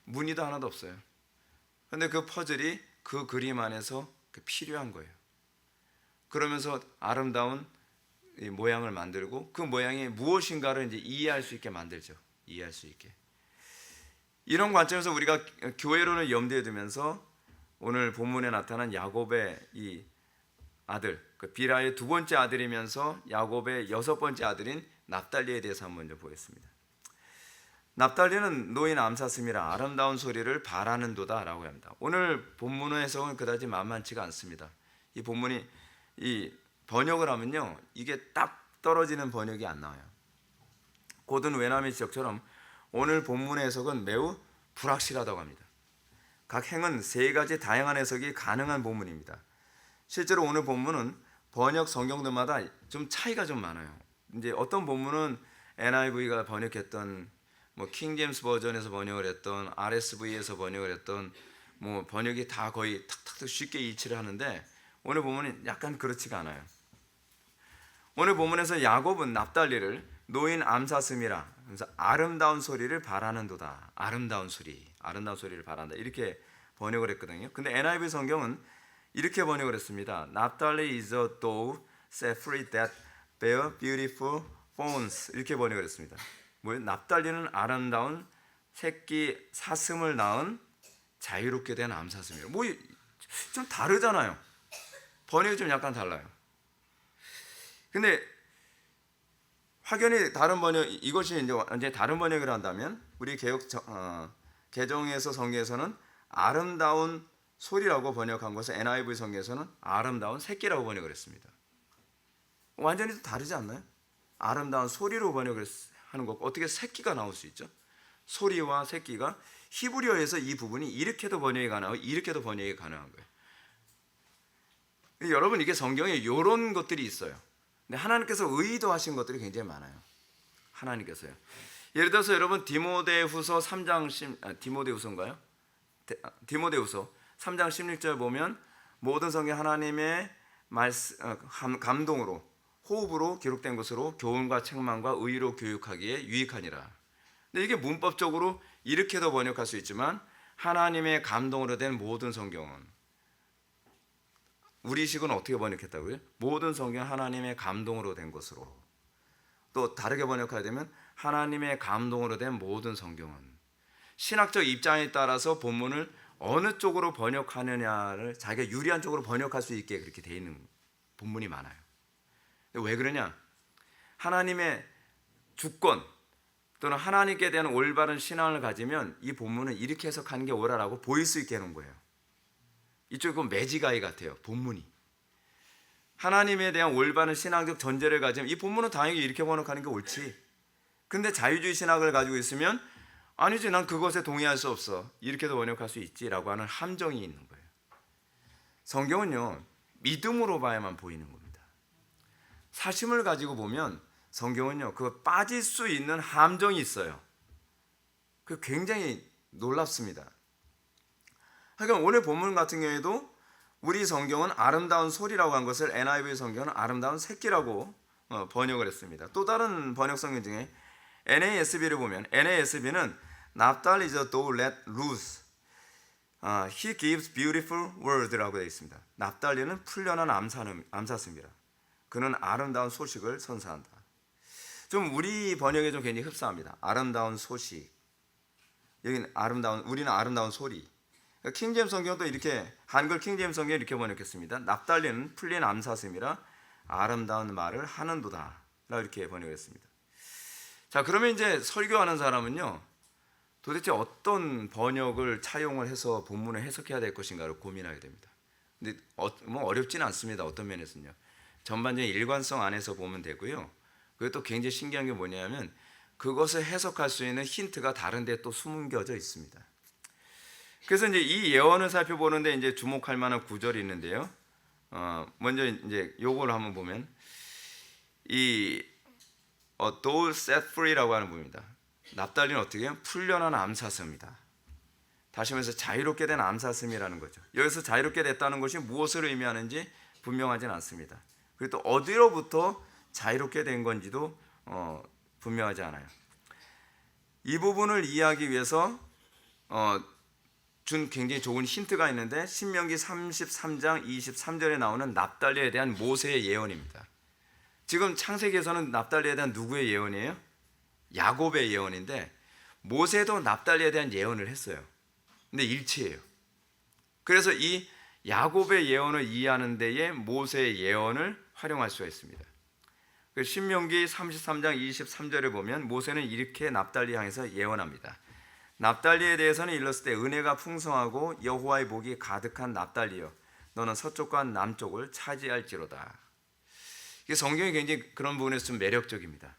무늬도 하나도 없어요. 근데 그 퍼즐이 그 그림 안에서 필요한 거예요. 그러면서 아름다운 모양을 만들고 그 모양이 무엇인가를 이제 이해할 수 있게 만들죠. 이해할 수 있게. 이런 관점에서 우리가 교회론을 염두에 두면서 오늘 본문에 나타난 야곱의 이 아들, 그 비라의 두 번째 아들이면서 야곱의 여섯 번째 아들인 납달리에 대해서 한번 좀 보겠습니다. 납달리는 노인 암사슴이라 아름다운 소리를 바라는도다라고 합니다. 오늘 본문의 해석은 그다지 만만치가 않습니다. 이 본문이 이 번역을 하면요, 이게 딱 떨어지는 번역이 안 나와요. 고든 외나미 지역처럼 오늘 본문의 해석은 매우 불확실하다고 합니다. 각 행은 세 가지 다양한 해석이 가능한 본문입니다. 실제로 오늘 본문은 번역 성경들마다 좀 차이가 좀 많아요. 이제 어떤 본문은 NIV가 번역했던 킹 제임스 버전에서 번역을 했던 RSV에서 번역을 했던 번역이 다 거의 탁탁 쉽게 일치를 하는데 오늘 본문은 약간 그렇지가 않아요. 오늘 본문에서 야곱은 납달리를 노인 암사슴이라, 그래서 아름다운 소리를 바라는도다. 아름다운 소리를 바란다. 이렇게 번역을 했거든요. 근데 NIV 성경은 이렇게 번역을 했습니다. 납달리 is a dove set free that bear beautiful fawns. 이렇게 번역을 했습니다. 뭐예요? 납달리는 아름다운 새끼 사슴을 낳은 자유롭게 된 암사슴이에요. 좀 다르잖아요. 번역이 좀 약간 달라요. 근데 확연히 다른 번역, 이것이 이제 다른 번역을 한다면 우리 개정에서 성경에서는 아름다운 소리라고 번역한 것을 NIV 성경에서는 아름다운 새끼라고 번역을 했습니다. 완전히 다르지 않나요? 아름다운 소리로 번역을 하는 것, 어떻게 새끼가 나올 수 있죠? 소리와 새끼가 히브리어에서 이 부분이 이렇게도 번역이 가능하고 이렇게도 번역이 가능한 거예요. 여러분, 이게 성경에 이런 것들이 있어요. 근데 하나님께서 의도하신 것들이 굉장히 많아요. 하나님께서요. 예를 들어서 여러분 디모데후서 3장 디모데후서인가요? 디모데후서 3장 16절 보면 모든 성경 하나님의 감동으로 호흡으로 기록된 것으로 교훈과 책망과 의로 교육하기에 유익하니라. 근데 이게 문법적으로 이렇게도 번역할 수 있지만 하나님의 감동으로 된 모든 성경은, 우리식은 어떻게 번역했다고요? 모든 성경 하나님의 감동으로 된 것으로. 또 다르게 번역하게 되면 하나님의 감동으로 된 모든 성경은, 신학적 입장에 따라서 본문을 어느 쪽으로 번역하느냐를 자기가 유리한 쪽으로 번역할 수 있게 그렇게 되어 있는 본문이 많아요. 왜 그러냐? 하나님의 주권 또는 하나님께 대한 올바른 신앙을 가지면 이 본문은 이렇게 해석하는 게 옳아라고 보일 수 있게 하는 거예요. 이쪽은 매지가이 같아요. 본문이 하나님에 대한 올바른 신앙적 전제를 가지면 이 본문은 당연히 이렇게 번역하는 게 옳지. 근데 자유주의 신학을 가지고 있으면 아니지, 난 그것에 동의할 수 없어, 이렇게도 번역할 수 있지라고 하는 함정이 있는 거예요. 성경은요, 믿음으로 봐야만 보이는 겁니다. 사심을 가지고 보면 성경은요, 그 빠질 수 있는 함정이 있어요. 그 굉장히 놀랍습니다. 그러니까 오늘 본문 같은 경우에도 우리 성경은 아름다운 소리라고 한 것을 NIV 성경은 아름다운 새끼라고 번역을 했습니다. 또 다른 번역 성경 중에 NASB를 보면 NASB는 Naphtali is a dove let loose. He gives beautiful word라고 되어 있습니다. 납달리는 풀려난 암사슴이라. 그는 아름다운 소식을 선사한다. 좀 우리 번역에 좀 굉장히 흡사합니다. 아름다운 소식. 여기는 우리는 아름다운 소리. 킹제임스 성경도 이렇게, 한글 킹제임스 성경에 이렇게 번역했습니다. 납달리는 풀린 암사슴이라 아름다운 말을 하는도다. 이렇게 번역했습니다. 자, 그러면 이제 설교하는 사람은요, 도대체 어떤 번역을 차용을 해서 본문을 해석해야 될 것인가를 고민하게 됩니다. 근데 어렵지는 않습니다. 어떤 면에서는요. 전반적인 일관성 안에서 보면 되고요. 그리고 또 굉장히 신기한 게 뭐냐면 그것을 해석할 수 있는 힌트가 다른 데 또 숨겨져 있습니다. 그래서 이제 이 예언을 살펴보는데 이제 주목할 만한 구절이 있는데요. 먼저 이제 요걸 한번 보면 이 dove set free라고 하는 부분입니다. 납달리는 어떻게 해요? 풀려난 암사슴이다. 다시 말해서 자유롭게 된 암사슴이라는 거죠. 여기서 자유롭게 됐다는 것이 무엇을 의미하는지 분명하지는 않습니다. 그리고 또 어디로부터 자유롭게 된 건지도 분명하지 않아요. 이 부분을 이해하기 위해서 준 굉장히 좋은 힌트가 있는데 신명기 33장 23절에 나오는 납달리에 대한 모세의 예언입니다. 지금 창세기에서는 납달리에 대한 누구의 예언이에요? 야곱의 예언인데 모세도 납달리에 대한 예언을 했어요. 근데 일치해요. 그래서 이 야곱의 예언을 이해하는 데에 모세의 예언을 활용할 수가 있습니다. 신명기 33장 23절에 보면 모세는 이렇게 납달리 향해서 예언합니다. 납달리에 대해서는 일렀을 때 은혜가 풍성하고 여호와의 복이 가득한 납달리여 너는 서쪽과 남쪽을 차지할지로다. 이게 성경이 굉장히 그런 부분에서 좀 매력적입니다.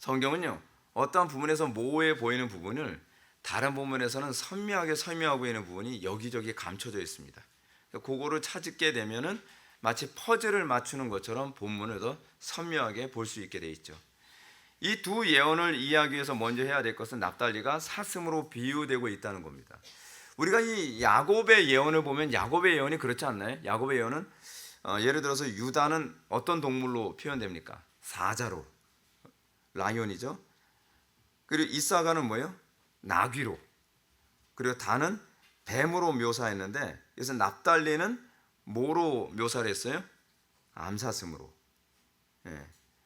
성경은요, 어떠한 부분에서 모호해 보이는 부분을 다른 본문에서는 선명하게 설명하고 있는 부분이 여기저기 감춰져 있습니다. 그거를 찾게 되면은 마치 퍼즐을 맞추는 것처럼 본문을 더 선명하게 볼 수 있게 돼 있죠. 이 두 예언을 이해하기 위해서 먼저 해야 될 것은 납달리가 사슴으로 비유되고 있다는 겁니다. 우리가 이 야곱의 예언을 보면 야곱의 예언이 그렇지 않나요? 야곱의 예언은 예를 들어서 유다는 어떤 동물로 표현됩니까? 사자로, 라이온이죠. 그리고 이사가는 뭐예요? 나귀로. 그리고 단은 뱀으로 묘사했는데, 그래서 납달리는 뭐로 묘사를 했어요? 암사슴으로,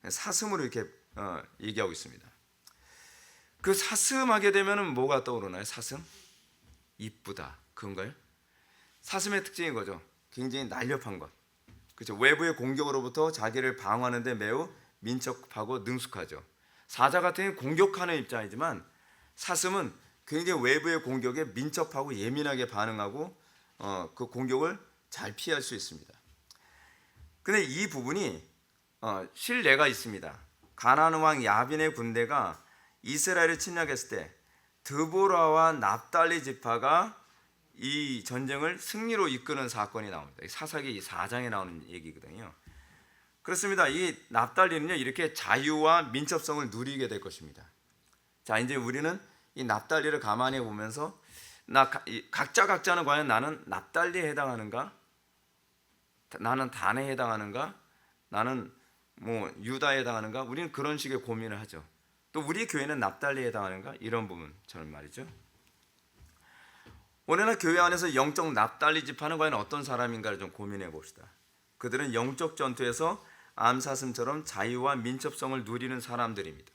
사슴으로 이렇게 얘기하고 있습니다. 그 사슴하게 되면은 뭐가 떠오르나요? 사슴? 이쁘다, 그건가요? 사슴의 특징인 거죠. 굉장히 날렵한 것. 그렇죠. 외부의 공격으로부터 자기를 방어하는 데 매우 민첩하고 능숙하죠. 사자 같은 경우는 공격하는 입장이지만 사슴은 굉장히 외부의 공격에 민첩하고 예민하게 반응하고 그 공격을 잘 피할 수 있습니다. 근데 이 부분이 실례가 있습니다. 가나안 왕 야빈의 군대가 이스라엘을 침략했을 때 드보라와 납달리 지파가 이 전쟁을 승리로 이끄는 사건이 나옵니다. 사사기 4장에 나오는 얘기거든요. 그렇습니다. 이 납달리는요, 이렇게 자유와 민첩성을 누리게 될 것입니다. 자, 이제 우리는 이 납달리를 가만히 보면서 각자는 과연 나는 납달리에 해당하는가? 나는 단에 해당하는가? 나는 뭐 유다에 해당하는가? 우리는 그런 식의 고민을 하죠. 또 우리 교회는 납달리에 해당하는가? 이런 부분처럼 말이죠. 오늘날 교회 안에서 영적 납달리 지파는 과연 어떤 사람인가를 좀 고민해 봅시다. 그들은 영적 전투에서 암사슴처럼 자유와 민첩성을 누리는 사람들입니다.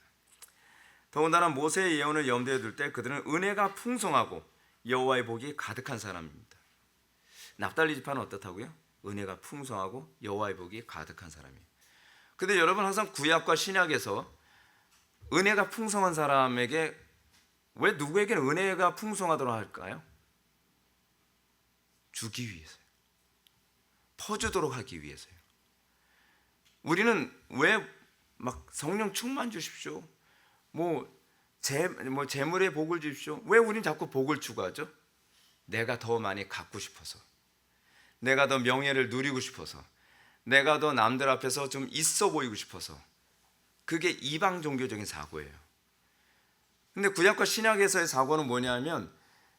더군다나 모세의 예언을 염두에 둘 때 그들은 은혜가 풍성하고 여호와의 복이 가득한 사람입니다. 납달리 지파는 어떻다고요? 은혜가 풍성하고 여호와의 복이 가득한 사람이에요. 근데 여러분, 항상 구약과 신약에서 은혜가 풍성한 사람에게 왜 누구에게는 은혜가 풍성하도록 할까요? 주기 위해서요. 퍼주도록 하기 위해서요. 우리는 왜 막 성령 충만 주십시오, 재물의 복을 주십시오, 왜 우리는 자꾸 복을 추구하죠? 내가 더 많이 갖고 싶어서, 내가 더 명예를 누리고 싶어서, 내가 더 남들 앞에서 좀 있어 보이고 싶어서. 그게 이방 종교적인 사고예요. 근데 구약과 신약에서의 사고는 뭐냐면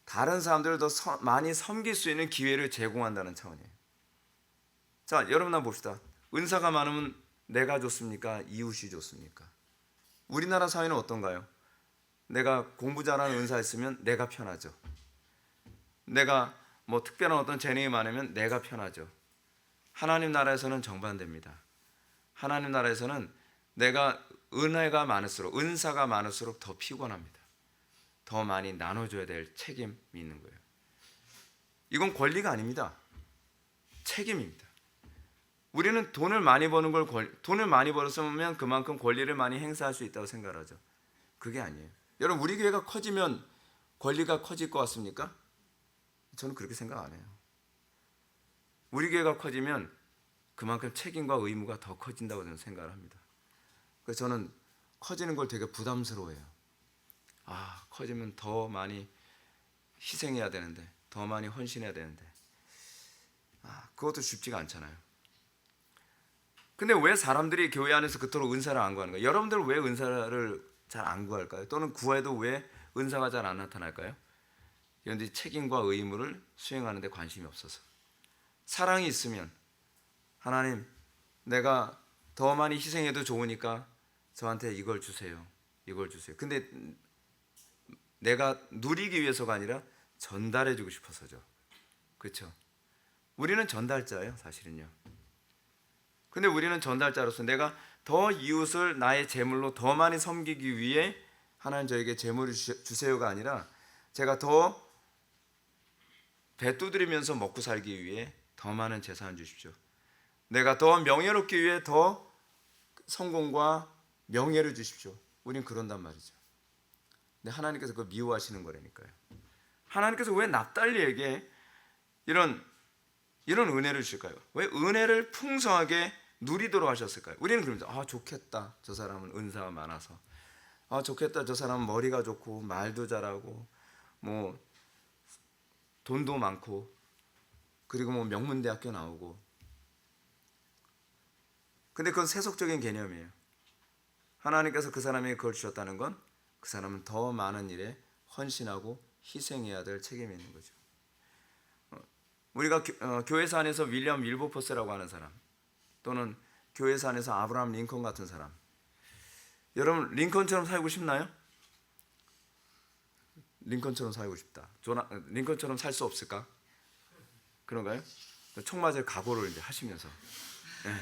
다른 사람들을 더 많이 섬길 수 있는 기회를 제공한다는 차원이에요. 자, 여러분 한번 봅시다. 은사가 많으면 내가 좋습니까? 이웃이 좋습니까? 우리나라 사회는 어떤가요? 내가 공부 잘하는 은사 있으면 내가 편하죠. 내가 뭐 특별한 어떤 재능이 많으면 내가 편하죠. 하나님 나라에서는 정반대입니다. 하나님 나라에서는 내가 은혜가 많을수록, 은사가 많을수록 더 피곤합니다. 더 많이 나눠줘야 될 책임이 있는 거예요. 이건 권리가 아닙니다. 책임입니다. 우리는 돈을 많이 벌었으면 그만큼 권리를 많이 행사할 수 있다고 생각하죠. 그게 아니에요. 여러분, 우리 교회가 커지면 권리가 커질 것 같습니까? 저는 그렇게 생각 안 해요. 우리 교회가 커지면 그만큼 책임과 의무가 더 커진다고 저는 생각을 합니다. 그래서 저는 커지는 걸 되게 부담스러워해요. 커지면 더 많이 희생해야 되는데, 더 많이 헌신해야 되는데, 그것도 쉽지가 않잖아요. 근데 왜 사람들이 교회 안에서 그토록 은사를 안 구하는가요? 여러분들 왜 은사를 잘 안 구할까요? 또는 구해도 왜 은사가 잘 안 나타날까요? 여러분들이 책임과 의무를 수행하는 데 관심이 없어서. 사랑이 있으면 하나님, 내가 더 많이 희생해도 좋으니까 저한테 이걸 주세요, 이걸 주세요. 근데 내가 누리기 위해서가 아니라 전달해주고 싶어서죠. 그렇죠? 우리는 전달자예요, 사실은요. 근데 우리는 전달자로서 내가 더 이웃을 나의 재물로 더 많이 섬기기 위해 하나님 저에게 재물을 주세요가 아니라 제가 더 배 두드리면서 먹고 살기 위해 더 많은 재산을 주십시오. 내가 더 명예롭기 위해 더 성공과 명예를 주십시오. 우린 그런단 말이죠. 근데 하나님께서 그걸 미워하시는 거라니까요. 하나님께서 왜 납달리에게 이런 은혜를 주실까요? 왜 은혜를 풍성하게 누리도록 하셨을까요? 우리는 그럽니다. 좋겠다, 저 사람은 은사가 많아서. 좋겠다, 저 사람은 머리가 좋고 말도 잘하고 뭐 돈도 많고 그리고 뭐 명문대학교 나오고. 근데 그건 세속적인 개념이에요. 하나님께서 그 사람에게 그걸 주셨다는 건 그 사람은 더 많은 일에 헌신하고 희생해야 될 책임이 있는 거죠. 우리가 교회사 안에서 윌리엄 윌버포스라고 하는 사람, 또는 교회사 안에서 아브라함 링컨 같은 사람, 여러분 링컨처럼 살고 싶나요? 링컨처럼 살고 싶다. 링컨처럼 살 수 없을까? 그런가요? 총 맞을 각오를 이제 하시면서. 네.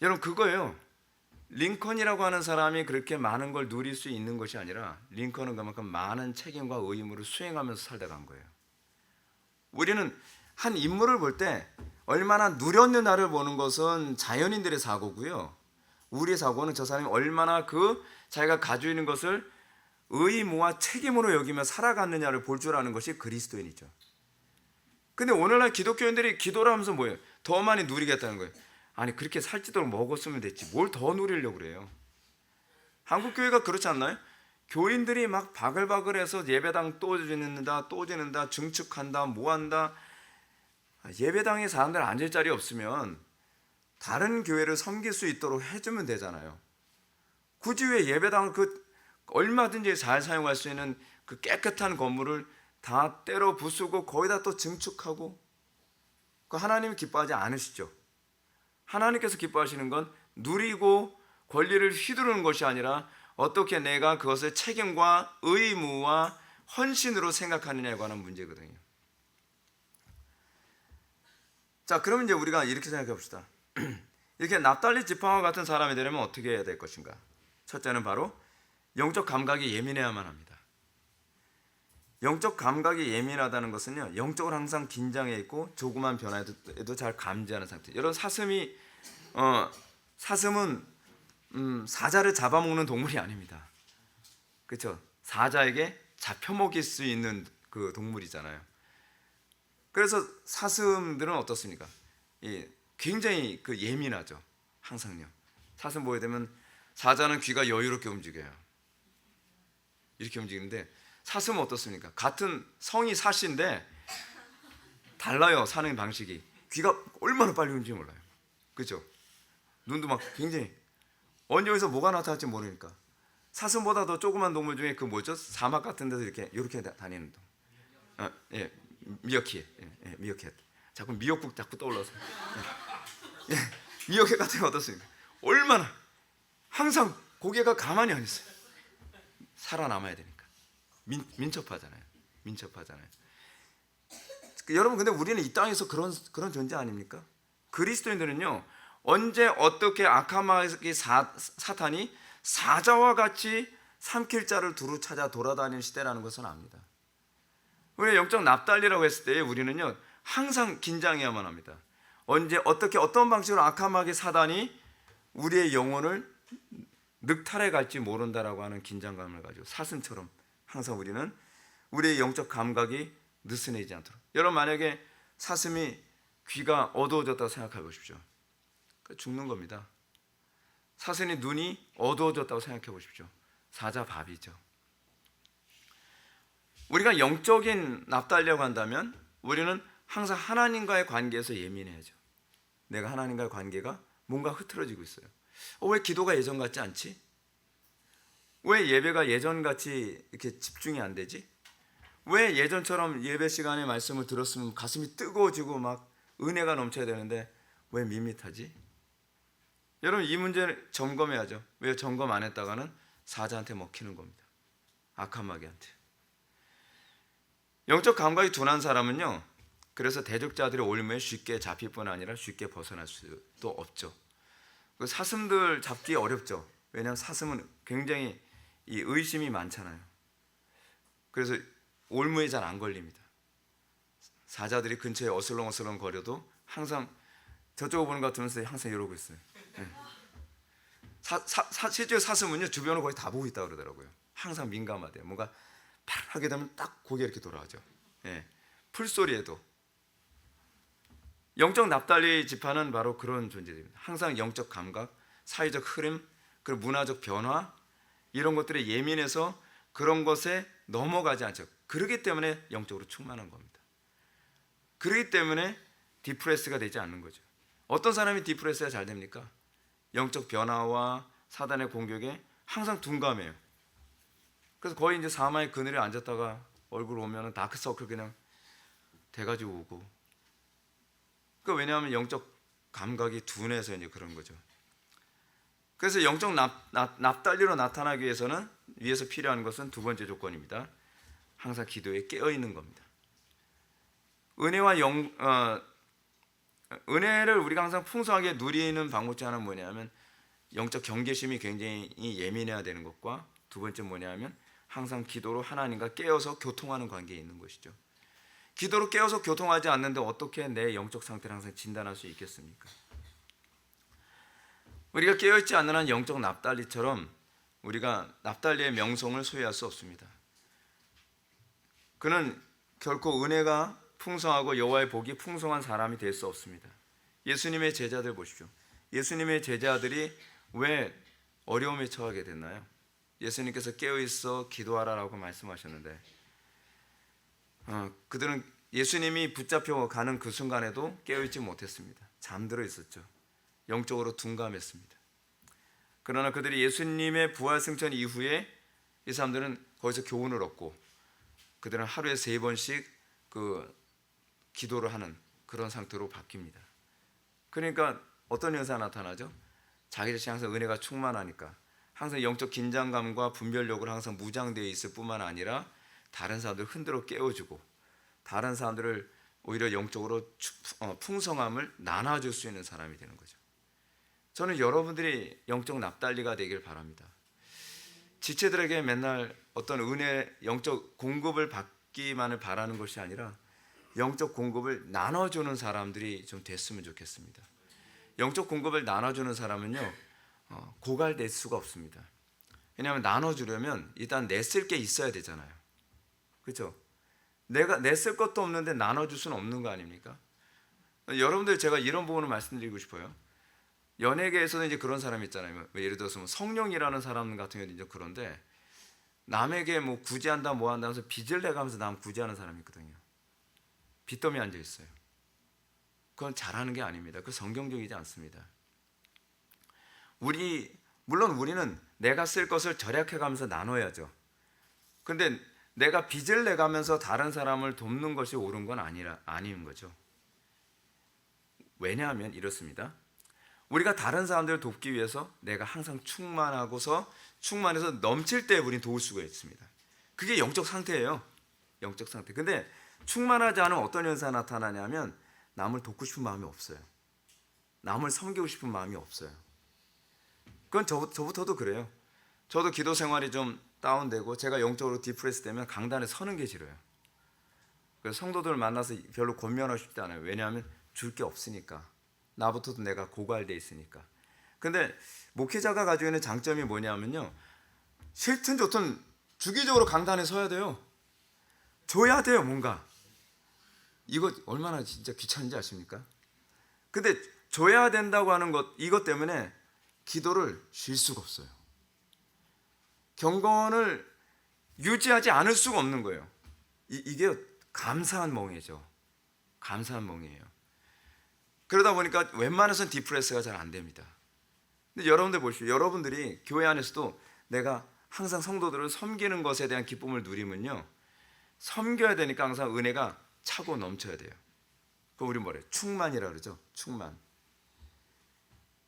여러분 그거예요. 링컨이라고 하는 사람이 그렇게 많은 걸 누릴 수 있는 것이 아니라 링컨은 그만큼 많은 책임과 의무를 수행하면서 살다 간 거예요. 우리는 한 인물을 볼 때 얼마나 누렸느냐를 보는 것은 자연인들의 사고고요. 우리의 사고는 저 사람이 얼마나 그 자기가 가지고 있는 것을 의무와 책임으로 여기며 살아갔느냐를 볼 줄 아는 것이 그리스도인이죠. 근데 오늘날 기독교인들이 기도를 하면서 뭐예요? 더 많이 누리겠다는 거예요. 아니 그렇게 살찌도록 먹었으면 됐지 뭘 더 누리려고 그래요. 한국 교회가 그렇지 않나요? 교인들이 막 바글바글해서 예배당 또 지는다 증축한다 뭐한다. 예배당에 사람들 앉을 자리 없으면 다른 교회를 섬길 수 있도록 해주면 되잖아요. 굳이 왜 예배당을 그 얼마든지 잘 사용할 수 있는 그 깨끗한 건물을 다 때려 부수고 거기다 또 증축하고. 그 하나님이 기뻐하지 않으시죠. 하나님께서 기뻐하시는 건 누리고 권리를 휘두르는 것이 아니라 어떻게 내가 그것을 책임과 의무와 헌신으로 생각하느냐에 관한 문제거든요. 자, 그러면 이제 우리가 이렇게 생각해 봅시다. 이렇게 납달리 지파와 같은 사람이 되려면 어떻게 해야 될 것인가? 첫째는 바로 영적 감각이 예민해야만 합니다. 영적 감각이 예민하다는 것은요, 영적으로 항상 긴장해 있고 조그만 변화에도 잘 감지하는 상태. 여러분 사슴은 사자를 잡아먹는 동물이 아닙니다. 그렇죠? 사자에게 잡혀먹일 수 있는 그 동물이잖아요. 그래서 사슴들은 어떻습니까? 굉장히 그 예민하죠. 항상요. 사슴 보게 되면 사자는 귀가 여유롭게 움직여요. 이렇게 움직이는데 사슴은 어떻습니까? 같은 성이 사씨인데 달라요. 사는 방식이. 귀가 얼마나 빨리 움직이는지 몰라요. 그렇죠? 눈도 막 굉장히 언제 어디서 뭐가 나타날지 모르니까. 사슴보다 더 조그만 동물 중에 그 뭐죠? 사막 같은 데서 이렇게 다니는 동. 미어캣. 미어캣. 자꾸 미역국 자꾸 떠올라서. 미어캣 같은 거 어떻습니까? 얼마나 항상 고개가 가만히 안 있어요. 살아남아야 되니까. 민첩하잖아요. 여러분 근데 우리는 이 땅에서 그런 존재 아닙니까? 그리스도인들은요 언제 어떻게 악한 마귀 사탄이 사자와 같이 삼킬 자를 두루 찾아 돌아다니는 시대라는 것은 압니다. 우리 영적 납달리라고 했을 때 우리는요 항상 긴장해야만 합니다. 언제 어떻게 어떤 방식으로 악한 마귀 사단이 우리의 영혼을 늑탈해 갈지 모른다라고 하는 긴장감을 가지고 사슴처럼 항상 우리는 우리의 영적 감각이 느슨해지지 않도록. 여러분 만약에 사슴이 귀가 어두워졌다고 생각해 보십시오. 죽는 겁니다. 사슴이 눈이 어두워졌다고 생각해 보십시오. 사자 밥이죠. 우리가 영적인 납달려고 한다면 우리는 항상 하나님과의 관계에서 예민해야죠. 내가 하나님과의 관계가 뭔가 흐트러지고 있어요. 왜 기도가 예전 같지 않지? 왜 예배가 예전같이 이렇게 집중이 안 되지? 왜 예전처럼 예배 시간에 말씀을 들었으면 가슴이 뜨거워지고 막 은혜가 넘쳐야 되는데 왜 밋밋하지? 여러분 이 문제를 점검해야죠. 왜 점검 안 했다가는 사자한테 먹히는 겁니다. 악한 마귀한테. 영적 감각이 둔한 사람은요 그래서 대적자들의 올무에 쉽게 잡힐 뿐 아니라 쉽게 벗어날 수도 없죠. 사슴들 잡기 어렵죠. 왜냐하면 사슴은 굉장히 이 의심이 많잖아요. 그래서 올무에 잘 안 걸립니다. 사자들이 근처에 어슬렁어슬렁 거려도 항상 저쪽을 보는 것 같으면서 항상 이러고 있어요. 네. 실제로 사슴은요 주변을 거의 다 보고 있다고 그러더라고요. 항상 민감하대요. 뭔가 팔 하게 되면 딱 고개 이렇게 돌아가죠. 네. 풀소리에도. 영적 납달리 지파는 바로 그런 존재입니다. 항상 영적 감각, 사회적 흐름, 그리고 문화적 변화 이런 것들에 예민해서 그런 것에 넘어가지 않죠. 그렇기 때문에 영적으로 충만한 겁니다. 그렇기 때문에 디프레스가 되지 않는 거죠. 어떤 사람이 디프레스가 잘 됩니까? 영적 변화와 사단의 공격에 항상 둔감해요. 그래서 거의 이제 사마의 그늘에 앉았다가 얼굴 오면은 다크서클 그냥 돼가지고 오고. 그 왜냐하면 영적 감각이 둔해서 이제 그런 거죠. 그래서 영적 납달리로 나타나기 위해서는 위해서 필요한 것은 두 번째 조건입니다. 항상 기도에 깨어 있는 겁니다. 은혜를 우리가 항상 풍성하게 누리는 방법 중 하나는 뭐냐면 영적 경계심이 굉장히 예민해야 되는 것과 두 번째 뭐냐면 항상 기도로 하나님과 깨어서 교통하는 관계에 있는 것이죠. 기도로 깨어서 교통하지 않는데 어떻게 내 영적 상태를 항상 진단할 수 있겠습니까? 우리가 깨어있지 않는 한 영적 납달리처럼 우리가 납달리의 명성을 소유할 수 없습니다. 그는 결코 은혜가 풍성하고 여호와의 복이 풍성한 사람이 될 수 없습니다. 예수님의 제자들 보십시오. 예수님의 제자들이 왜 어려움에 처하게 됐나요? 예수님께서 깨어있어 기도하라라고 말씀하셨는데 그들은 예수님이 붙잡혀 가는 그 순간에도 깨어있지 못했습니다. 잠들어 있었죠. 영적으로 둔감했습니다. 그러나 그들이 예수님의 부활 승천 이후에 이 사람들은 거기서 교훈을 얻고 그들은 하루에 3번씩 그 기도를 하는 그런 상태로 바뀝니다. 그러니까 어떤 현상이 나타나죠? 자기 자신이 항상 은혜가 충만하니까 항상 영적 긴장감과 분별력으로 항상 무장되어 있을 뿐만 아니라 다른 사람들을 흔들어 깨워주고 다른 사람들을 오히려 영적으로 풍성함을 나눠줄 수 있는 사람이 되는 거죠. 저는 여러분들이 영적 납달리가 되길 바랍니다. 지체들에게 맨날 어떤 은혜, 영적 공급을 받기만을 바라는 것이 아니라 영적 공급을 나눠주는 사람들이 좀 됐으면 좋겠습니다. 영적 공급을 나눠주는 사람은요 고갈될 수가 없습니다. 왜냐하면 나눠주려면 일단 냈을 게 있어야 되잖아요. 그렇죠? 내가 냈을 것도 없는데 나눠줄 수는 없는 거 아닙니까? 여러분들 제가 이런 부분을 말씀드리고 싶어요. 연예계에서는 이제 그런 사람이 있잖아요. 예를 들어서 뭐 성령이라는 사람 같은 경우는 이제 그런데 남에게 뭐 구제한다 뭐 한다 하면서 빚을 내가면서 남 구제하는 사람이 있거든요. 빚더미에 앉아 있어요. 그건 잘하는 게 아닙니다. 그 성경적이지 않습니다. 물론 우리는 내가 쓸 것을 절약해가면서 나눠야죠. 근데 내가 빚을 내가면서 다른 사람을 돕는 것이 옳은 건 아닌 거죠. 왜냐하면 이렇습니다. 우리가 다른 사람들을 돕기 위해서 내가 항상 충만해서 넘칠 때 우리는 도울 수가 있습니다. 그게 영적 상태예요. 영적 상태. 근데 충만하지 않은 어떤 현상이 나타나냐면 남을 돕고 싶은 마음이 없어요. 남을 섬기고 싶은 마음이 없어요. 그건 저부터도 그래요. 저도 기도 생활이 좀 다운되고 제가 영적으로 디프레스 되면 강단에 서는 게 싫어요. 그래서 성도들을 만나서 별로 권면하고 싶지 않아요. 왜냐하면 줄 게 없으니까. 나부터도 내가 고갈돼 있으니까. 근데 목회자가 가지고 있는 장점이 뭐냐면요, 싫든 좋든 주기적으로 강단에 서야 돼요. 줘야 돼요. 뭔가 이거 얼마나 진짜 귀찮은지 아십니까? 근데 줘야 된다고 하는 것, 이것 때문에 기도를 쉴 수가 없어요. 경건을 유지하지 않을 수가 없는 거예요. 이게 감사한 멍해죠. 감사한 멍해예요. 그러다 보니까 웬만해서는 디프레스가 잘 안 됩니다. 근데 여러분들 보십시오. 여러분들이 교회 안에서도 내가 항상 성도들을 섬기는 것에 대한 기쁨을 누리면요, 섬겨야 되니까 항상 은혜가 차고 넘쳐야 돼요. 그럼 우리 뭐래요? 충만이라 그러죠. 충만.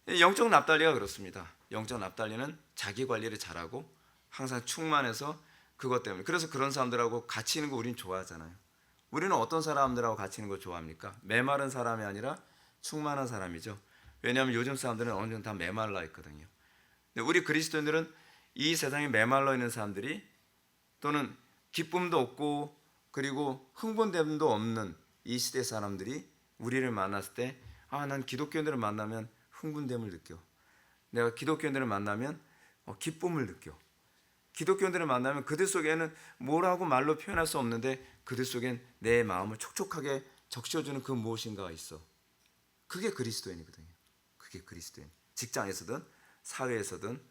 영적 납달리가 그렇습니다. 영적 납달리는 자기 관리를 잘하고 항상 충만해서 그것 때문에, 그래서 그런 사람들하고 같이 있는 거 우리는 좋아하잖아요. 우리는 어떤 사람들하고 같이 있는 걸 좋아합니까? 메마른 사람이 아니라 충만한 사람이죠. 왜냐하면 요즘 사람들은 어느 정도 다 메말라 있거든요. 근데 우리 그리스도인들은 이 세상에 메말라 있는 사람들이, 또는 기쁨도 없고 그리고 흥분됨도 없는 이 시대 사람들이 우리를 만났을 때, 난 기독교인들을 만나면 흥분됨을 느껴. 내가 기독교인들을 만나면 기쁨을 느껴. 기독교인들을 만나면 그들 속에는 뭐라고 말로 표현할 수 없는데 그들 속엔 내 마음을 촉촉하게 적셔주는 그 무엇인가가 있어. 그게 그리스도인이거든요. 그게 그리스도인. 직장에서든 사회에서든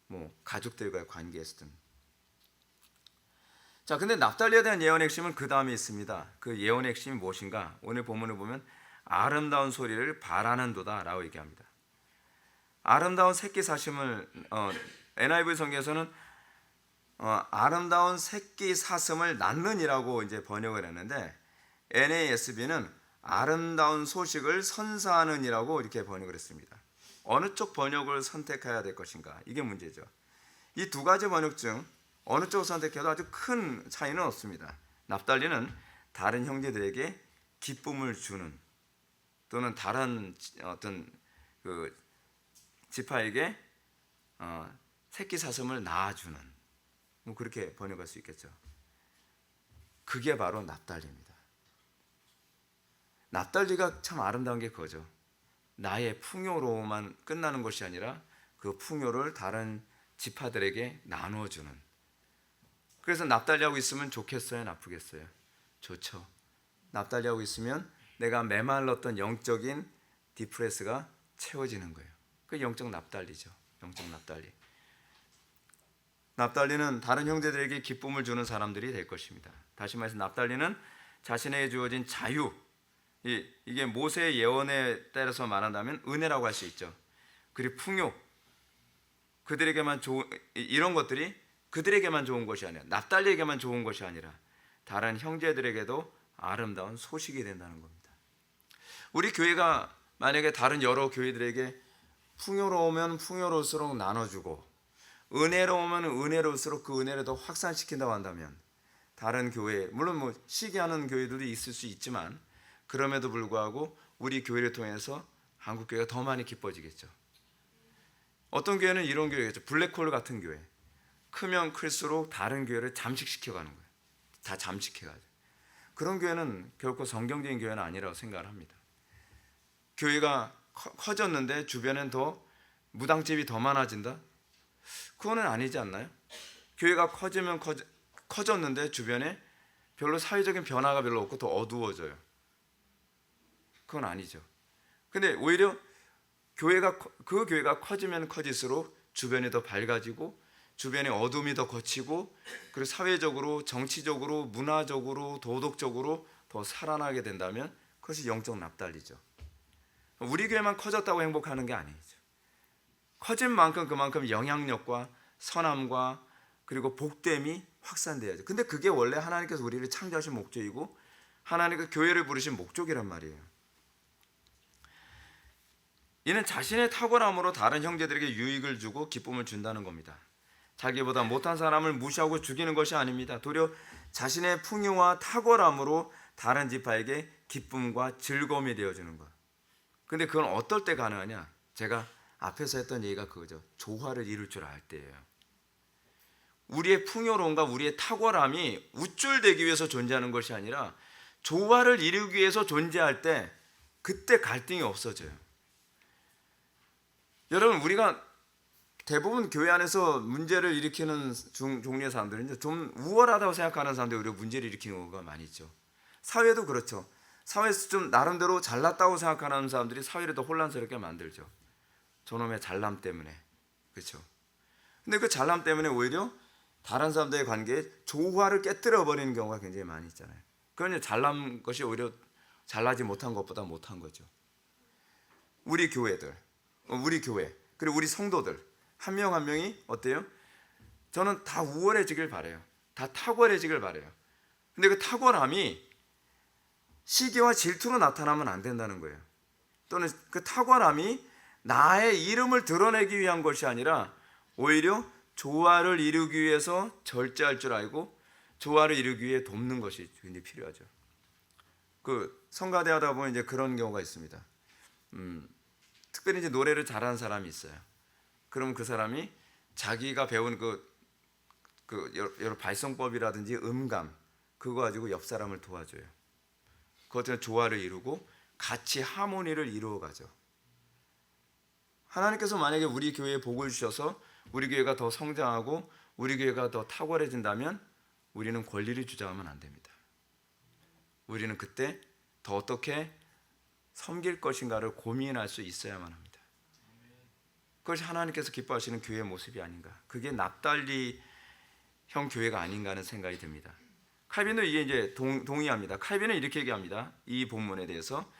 뭐 가족들과의 관계에서든. 자, 근데 납달리에 대한 예언의 핵심은 그 다음에 있습니다. 그 예언의 핵심이 무엇인가? 오늘 본문을 보면 아름다운 소리를 바라는도다라고 얘기합니다. 아름다운 새끼 사슴을 NIV 성경에서는 아름다운 새끼 사슴을 낳는이라고 이제 번역을 했는데 NASB는 아름다운 소식을 선사하는이라고 이렇게 번역을 했습니다. 어느 쪽 번역을 선택해야 될 것인가? 이게 문제죠. 이 두 가지 번역 중 어느 쪽을 선택해도 아주 큰 차이는 없습니다. 납달리는 다른 형제들에게 기쁨을 주는 또는 다른 어떤 그 지파에게 새끼 사슴을 낳아주는 뭐 그렇게 번역할 수 있겠죠. 그게 바로 납달리입니다. 납달리가 참 아름다운 게 그거죠. 나의 풍요로만 끝나는 것이 아니라 그 풍요를 다른 지파들에게 나눠주는. 그래서 납달리하고 있으면 좋겠어요? 나쁘겠어요? 좋죠. 납달리하고 있으면 내가 메말랐던 영적인 디프레스가 채워지는 거예요. 그 영적 납달리죠. 영적 납달리. 납달리는 다른 형제들에게 기쁨을 주는 사람들이 될 것입니다. 다시 말해서 납달리는 자신에게 주어진 자유, 이게 모세의 예언에 따라서 말한다면 은혜라고 할 수 있죠. 그리고 풍요, 그들에게만 좋은 이런 것들이 그들에게만 좋은 것이 아니라 납달리에게만 좋은 것이 아니라 다른 형제들에게도 아름다운 소식이 된다는 겁니다. 우리 교회가 만약에 다른 여러 교회들에게 풍요로우면 풍요로울수록 나눠주고 은혜로우면 은혜로울수록 그 은혜를 더 확산시킨다고 한다면 다른 교회, 물론 뭐 시기하는 교회들도 있을 수 있지만 그럼에도 불구하고 우리 교회를 통해서 한국 교회가 더 많이 기뻐지겠죠. 어떤 교회는 이런 교회겠죠. 블랙홀 같은 교회. 크면 클수록 다른 교회를 잠식시켜가는 거예요. 다 잠식해가지고. 그런 교회는 결코 성경적인 교회는 아니라고 생각을 합니다. 교회가 커졌는데 주변엔 더 무당집이 더 많아진다? 그거는 아니지 않나요? 교회가 커졌는데 주변에 별로 사회적인 변화가 별로 없고 더 어두워져요. 그건 아니죠. 근데 오히려 그 교회가 커지면 커질수록 주변이 더 밝아지고 주변의 어둠이 더 거치고 그리고 사회적으로, 정치적으로, 문화적으로, 도덕적으로 더 살아나게 된다면 그것이 영적 납달리죠. 우리 교회만 커졌다고 행복하는 게 아니죠. 커진 만큼 그만큼 영향력과 선함과 그리고 복됨이 확산돼야죠. 근데 그게 원래 하나님께서 우리를 창조하신 목적이고 하나님께서 교회를 부르신 목적이란 말이에요. 이는 자신의 탁월함으로 다른 형제들에게 유익을 주고 기쁨을 준다는 겁니다. 자기보다 못한 사람을 무시하고 죽이는 것이 아닙니다. 도리어 자신의 풍요와 탁월함으로 다른 지파에게 기쁨과 즐거움이 되어주는 것. 근데 그건 어떨 때 가능하냐? 제가 앞에서 했던 얘기가 그거죠. 조화를 이룰 줄 알 때예요. 우리의 풍요로움과 우리의 탁월함이 우쭐대기 위해서 존재하는 것이 아니라 조화를 이루기 위해서 존재할 때 그때 갈등이 없어져요. 여러분, 우리가 대부분 교회 안에서 문제를 일으키는 종류의 사람들은 좀 우월하다고 생각하는 사람들이 오히려 문제를 일으키는 경우가 많이 있죠. 사회도 그렇죠. 사회에서 좀 나름대로 잘났다고 생각하는 사람들이 사회를 더 혼란스럽게 만들죠. 저놈의 잘남 때문에. 그렇죠. 근데 그 잘남 때문에 오히려 다른 사람들의 관계에 조화를 깨뜨려 버리는 경우가 굉장히 많이 있잖아요. 그러니 잘난 것이 오히려 잘나지 못한 것보다 못한 거죠. 우리 교회들, 우리 교회, 그리고 우리 성도들 한 명 한 명이 어때요? 저는 다 우월해지길 바라요. 다 탁월해지길 바라요. 근데 그 탁월함이 시기와 질투로 나타나면 안 된다는 거예요. 또는 그 탁월함이 나의 이름을 드러내기 위한 것이 아니라 오히려 조화를 이루기 위해서 절제할 줄 알고 조화를 이루기 위해 돕는 것이 굉장히 필요하죠. 그 성가대 하다 보면 이제 그런 경우가 있습니다. 특별히 이제 노래를 잘하는 사람이 있어요. 그럼 그 사람이 자기가 배운 여러 발성법이라든지 음감 그거 가지고 옆 사람을 도와줘요. 그것들은 조화를 이루고 같이 하모니를 이루어가죠. 하나님께서 만약에 우리 교회에 복을 주셔서 우리 교회가 더 성장하고 우리 교회가 더 탁월해진다면 우리는 권리를 주장하면 안 됩니다. 우리는 그때 더 어떻게 섬길 것인가를 고민할 수 있어야만 합니다. 그것이 하나님께서 기뻐하시는 교회의 모습이 아닌가. 그게 납달리 형 교회가 아닌가 하는 생각이 듭니다. 칼빈도 이게 이제 동의합니다. 칼빈은 이렇게 얘기합니다. 이 본문에 대해서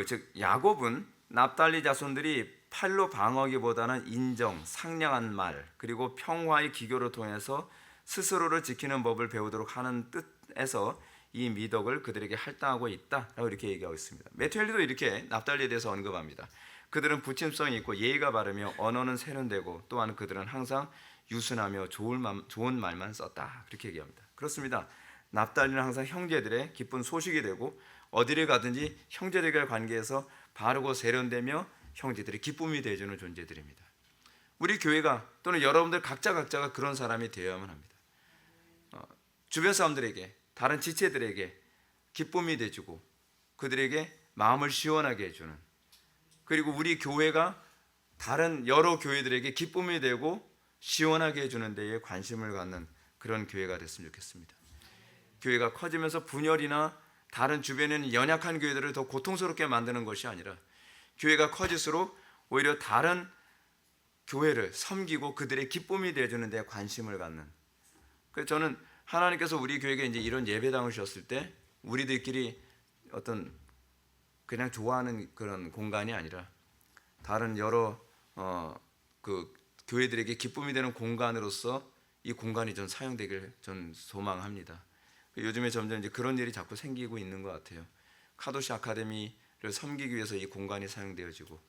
즉 야곱은 납달리 자손들이 팔로 방어하기보다는 인정, 상냥한 말, 그리고 평화의 기교를 통해서 스스로를 지키는 법을 배우도록 하는 뜻에서 이 미덕을 그들에게 할당하고 있다라고 이렇게 얘기하고 있습니다. 매튜엘리도 이렇게 납달리에 대해서 언급합니다. 그들은 부침성이 있고 예의가 바르며 언어는 세련되고 또한 그들은 항상 유순하며 좋은 말만 썼다. 그렇게 얘기합니다. 그렇습니다. 납달리는 항상 형제들의 기쁜 소식이 되고 어디를 가든지 형제들과의 관계에서 바르고 세련되며 형제들의 기쁨이 되어주는 존재들입니다. 우리 교회가 또는 여러분들 각자가 그런 사람이 되어야만 합니다. 주변 사람들에게, 다른 지체들에게 기쁨이 돼주고 그들에게 마음을 시원하게 해주는, 그리고 우리 교회가 다른 여러 교회들에게 기쁨이 되고 시원하게 해주는 데에 관심을 갖는 그런 교회가 됐으면 좋겠습니다. 교회가 커지면서 분열이나 다른 주변에 있는 연약한 교회들을 더 고통스럽게 만드는 것이 아니라 교회가 커질수록 오히려 다른 교회를 섬기고 그들의 기쁨이 되어주는 데 관심을 갖는, 그래서 저는 하나님께서 우리 교회에 이제 이런 예배당을 주셨을 때 우리들끼리 어떤 그냥 좋아하는 그런 공간이 아니라 다른 여러 그 교회들에게 기쁨이 되는 공간으로서 이 공간이 전 사용되길 전 소망합니다. 요즘에 점점 이제 그런 일이 자꾸 생기고 있는 것 같아요. 카도시 아카데미를 섬기기 위해서 이 공간이 사용되어지고,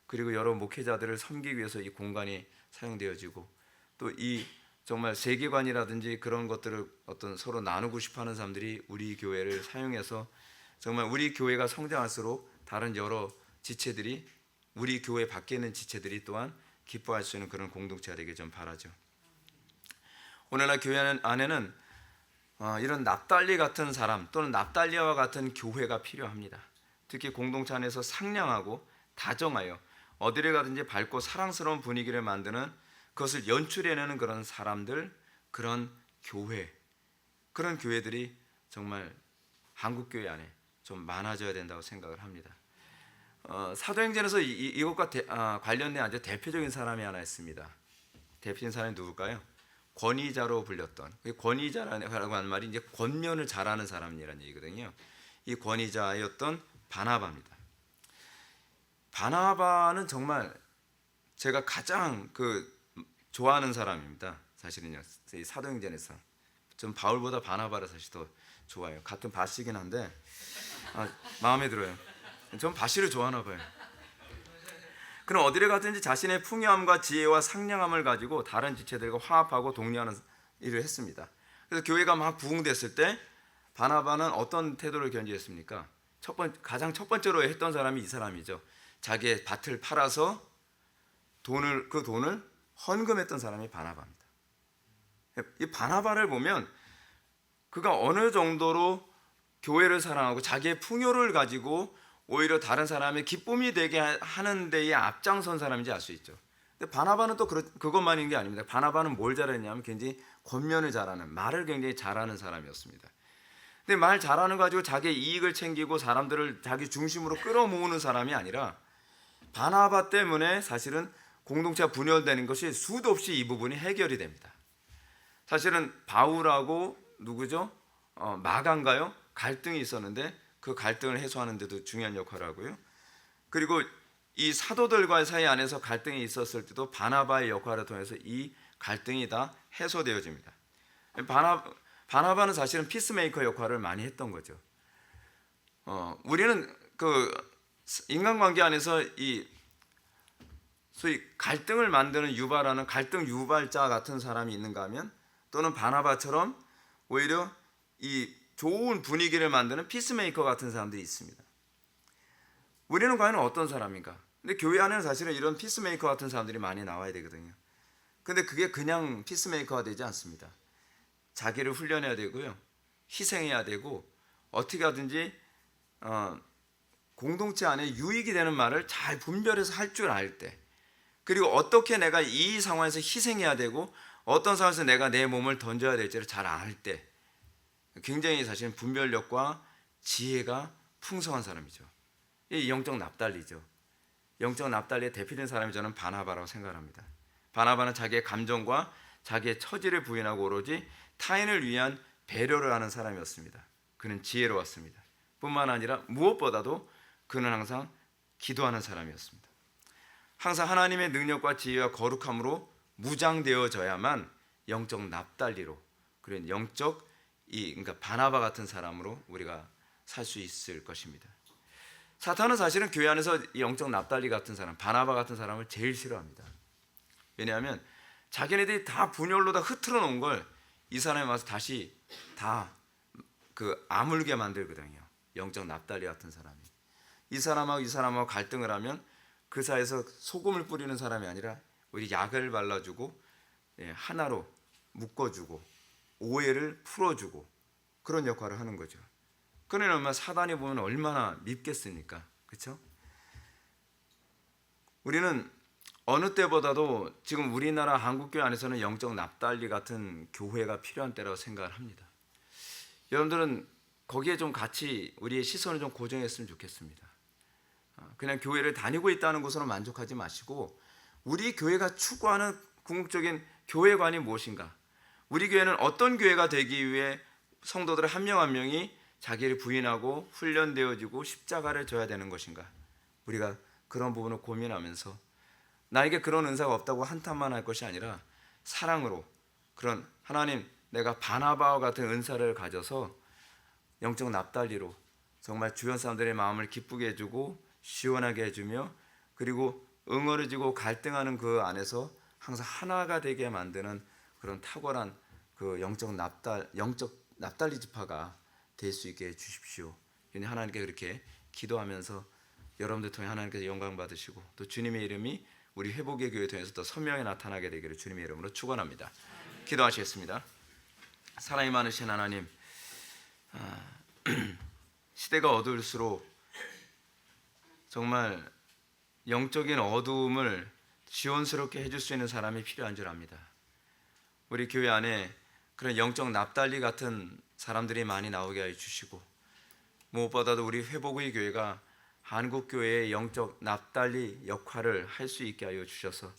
그리고 여러 목회자들을 섬기기 위해서 이 공간이 사용되어지고, 또 이 정말 세계관이라든지 그런 것들을 어떤 서로 나누고 싶어하는 사람들이 우리 교회를 사용해서 정말 우리 교회가 성장할수록 다른 여러 지체들이, 우리 교회 밖에 있는 지체들이 또한 기뻐할 수 있는 그런 공동체가 되길 좀 바라죠. 오늘날 교회 안에는 이런 납달리 같은 사람 또는 납달리와 같은 교회가 필요합니다. 특히 공동체 안에서 상냥하고 다정하여 어디를 가든지 밝고 사랑스러운 분위기를 만드는, 그것을 연출해내는 그런 사람들, 그런 교회, 그런 교회들이 정말 한국 교회 안에 좀 많아져야 된다고 생각을 합니다. 사도행전에서 이것과 관련된 아주 대표적인 사람이 하나 있습니다. 대표적인 사람이 누굴까요? 권위자로 불렸던, 권위자라고 하는 말이 이제 권면을 잘하는 사람이라는 얘기거든요. 이 권위자였던 바나바입니다. 바나바는 정말 제가 가장 좋아하는 사람입니다. 사실은요, 이 사도행전에서 전 바울보다 바나바를 사실 더 좋아해요. 같은 바시긴 한데 마음에 들어요. 전 바시를 좋아하나 봐요. 그는 어디를 가든지 자신의 풍요함과 지혜와 상냥함을 가지고 다른 지체들과 화합하고 독려하는 일을 했습니다. 그래서 교회가 막 부흥됐을 때 바나바는 어떤 태도를 견지했습니까? 가장 첫 번째로 했던 사람이 이 사람이죠. 자기의 밭을 팔아서 그 돈을 헌금했던 사람이 바나바입니다. 이 바나바를 보면 그가 어느 정도로 교회를 사랑하고 자기의 풍요를 가지고 오히려 다른 사람의 기쁨이 되게 하는 데에 앞장선 사람인지 알 수 있죠. 근데 바나바는 또 그것만인 게 아닙니다. 바나바는 뭘 잘했냐면 굉장히 권면을 잘하는, 말을 굉장히 잘하는 사람이었습니다. 근데 말 잘하는 거 가지고 자기의 이익을 챙기고 사람들을 자기 중심으로 끌어모으는 사람이 아니라, 바나바 때문에 사실은 공동체가 분열되는 것이 수도 없이 이 부분이 해결이 됩니다. 사실은 바울하고 누구죠? 마가인가요? 갈등이 있었는데 그 갈등을 해소하는 데도 중요한 역할을 하고요. 그리고 이 사도들과의 사이 안에서 갈등이 있었을 때도 바나바의 역할을 통해서 이 갈등이 다 해소되어집니다. 바나바는 사실은 피스메이커 역할을 많이 했던 거죠. 우리는 인간관계 안에서 이 소위 갈등을 만드는 유발하는 갈등 유발자 같은 사람이 있는가 하면, 또는 바나바처럼 오히려 이 좋은 분위기를 만드는 피스메이커 같은 사람들이 있습니다. 우리는 과연 어떤 사람인가? 근데 교회 안에는 사실은 이런 피스메이커 같은 사람들이 많이 나와야 되거든요. 근데 그게 그냥 피스메이커가 되지 않습니다. 자기를 훈련해야 되고요, 희생해야 되고, 어떻게 하든지 공동체 안에 유익이 되는 말을 잘 분별해서 할 줄 알 때, 그리고 어떻게 내가 이 상황에서 희생해야 되고 어떤 상황에서 내가 내 몸을 던져야 될지를 잘 알 때 굉장히 사실은 분별력과 지혜가 풍성한 사람이죠. 이 영적 납달리죠. 영적 납달리의 대표적인 사람이 저는 바나바라고 생각합니다. 바나바는 자기의 감정과 자기의 처지를 부인하고 오로지 타인을 위한 배려를 하는 사람이었습니다. 그는 지혜로웠습니다. 뿐만 아니라 무엇보다도 그는 항상 기도하는 사람이었습니다. 항상 하나님의 능력과 지혜와 거룩함으로 무장되어져야만 영적 납달리로, 그런 영적 그러니까 바나바 같은 사람으로 우리가 살 수 있을 것입니다. 사탄은 사실은 교회 안에서 영적 납달리 같은 사람, 바나바 같은 사람을 제일 싫어합니다. 왜냐하면 자기네들이 다 분열로 다 흐트러 놓은 걸 이 사람이 와서 다시 다 아물게 만들거든요. 영적 납달리 같은 사람이 이 사람하고 갈등을 하면 그 사이에서 소금을 뿌리는 사람이 아니라 우리 약을 발라주고 하나로 묶어주고 오해를 풀어주고 그런 역할을 하는 거죠. 그러면 사단이 보면 얼마나 밉겠습니까? 그렇죠? 우리는 어느 때보다도 지금 우리나라 한국교회 안에서는 영적 납달리 같은 교회가 필요한 때라고 생각을 합니다. 여러분들은 거기에 좀 같이 우리의 시선을 좀 고정했으면 좋겠습니다. 그냥 교회를 다니고 있다는 것으로 만족하지 마시고 우리 교회가 추구하는 궁극적인 교회관이 무엇인가? 우리 교회는 어떤 교회가 되기 위해 성도들 한 명 한 명이 자기를 부인하고 훈련되어지고 십자가를 져야 되는 것인가? 우리가 그런 부분을 고민하면서 나에게 그런 은사가 없다고 한탄만 할 것이 아니라 사랑으로 그런 하나님 내가 바나바와 같은 은사를 가져서 영적 납달리로 정말 주변 사람들의 마음을 기쁘게 해주고 시원하게 해주며 그리고 응어리지고 갈등하는 그 안에서 항상 하나가 되게 만드는 그런 탁월한 그 영적 납달리 지파가 될 수 있게 해주십시오. 하나님께 그렇게 기도하면서 여러분들 통해 하나님께서 영광 받으시고 또 주님의 이름이 우리 회복의 교회 통해서 더 선명히 나타나게 되기를 주님의 이름으로 축원합니다. 기도하시겠습니다. 사랑이 많으신 하나님, 시대가 어두울수록 정말 영적인 어두움을 지원스럽게 해줄 수 있는 사람이 필요한 줄 압니다. 우리 교회 안에 그런 영적 납달리 같은 사람들이 많이 나오게 해 주시고 무엇보다도 우리 회복의 교회가 한국교회의 영적 납달리 역할을 할 수 있게 하여 주셔서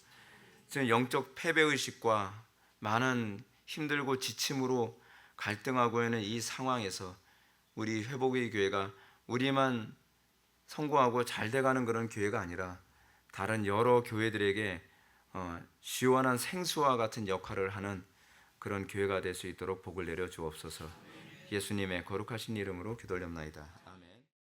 지금 영적 패배의식과 많은 힘들고 지침으로 갈등하고 있는 이 상황에서 우리 회복의 교회가 우리만 성공하고 잘 돼가는 그런 교회가 아니라 다른 여러 교회들에게 시원한 생수와 같은 역할을 하는 그런 교회가 될 수 있도록 복을 내려 주옵소서. 예수님의 거룩하신 이름으로 기도올렵나이다.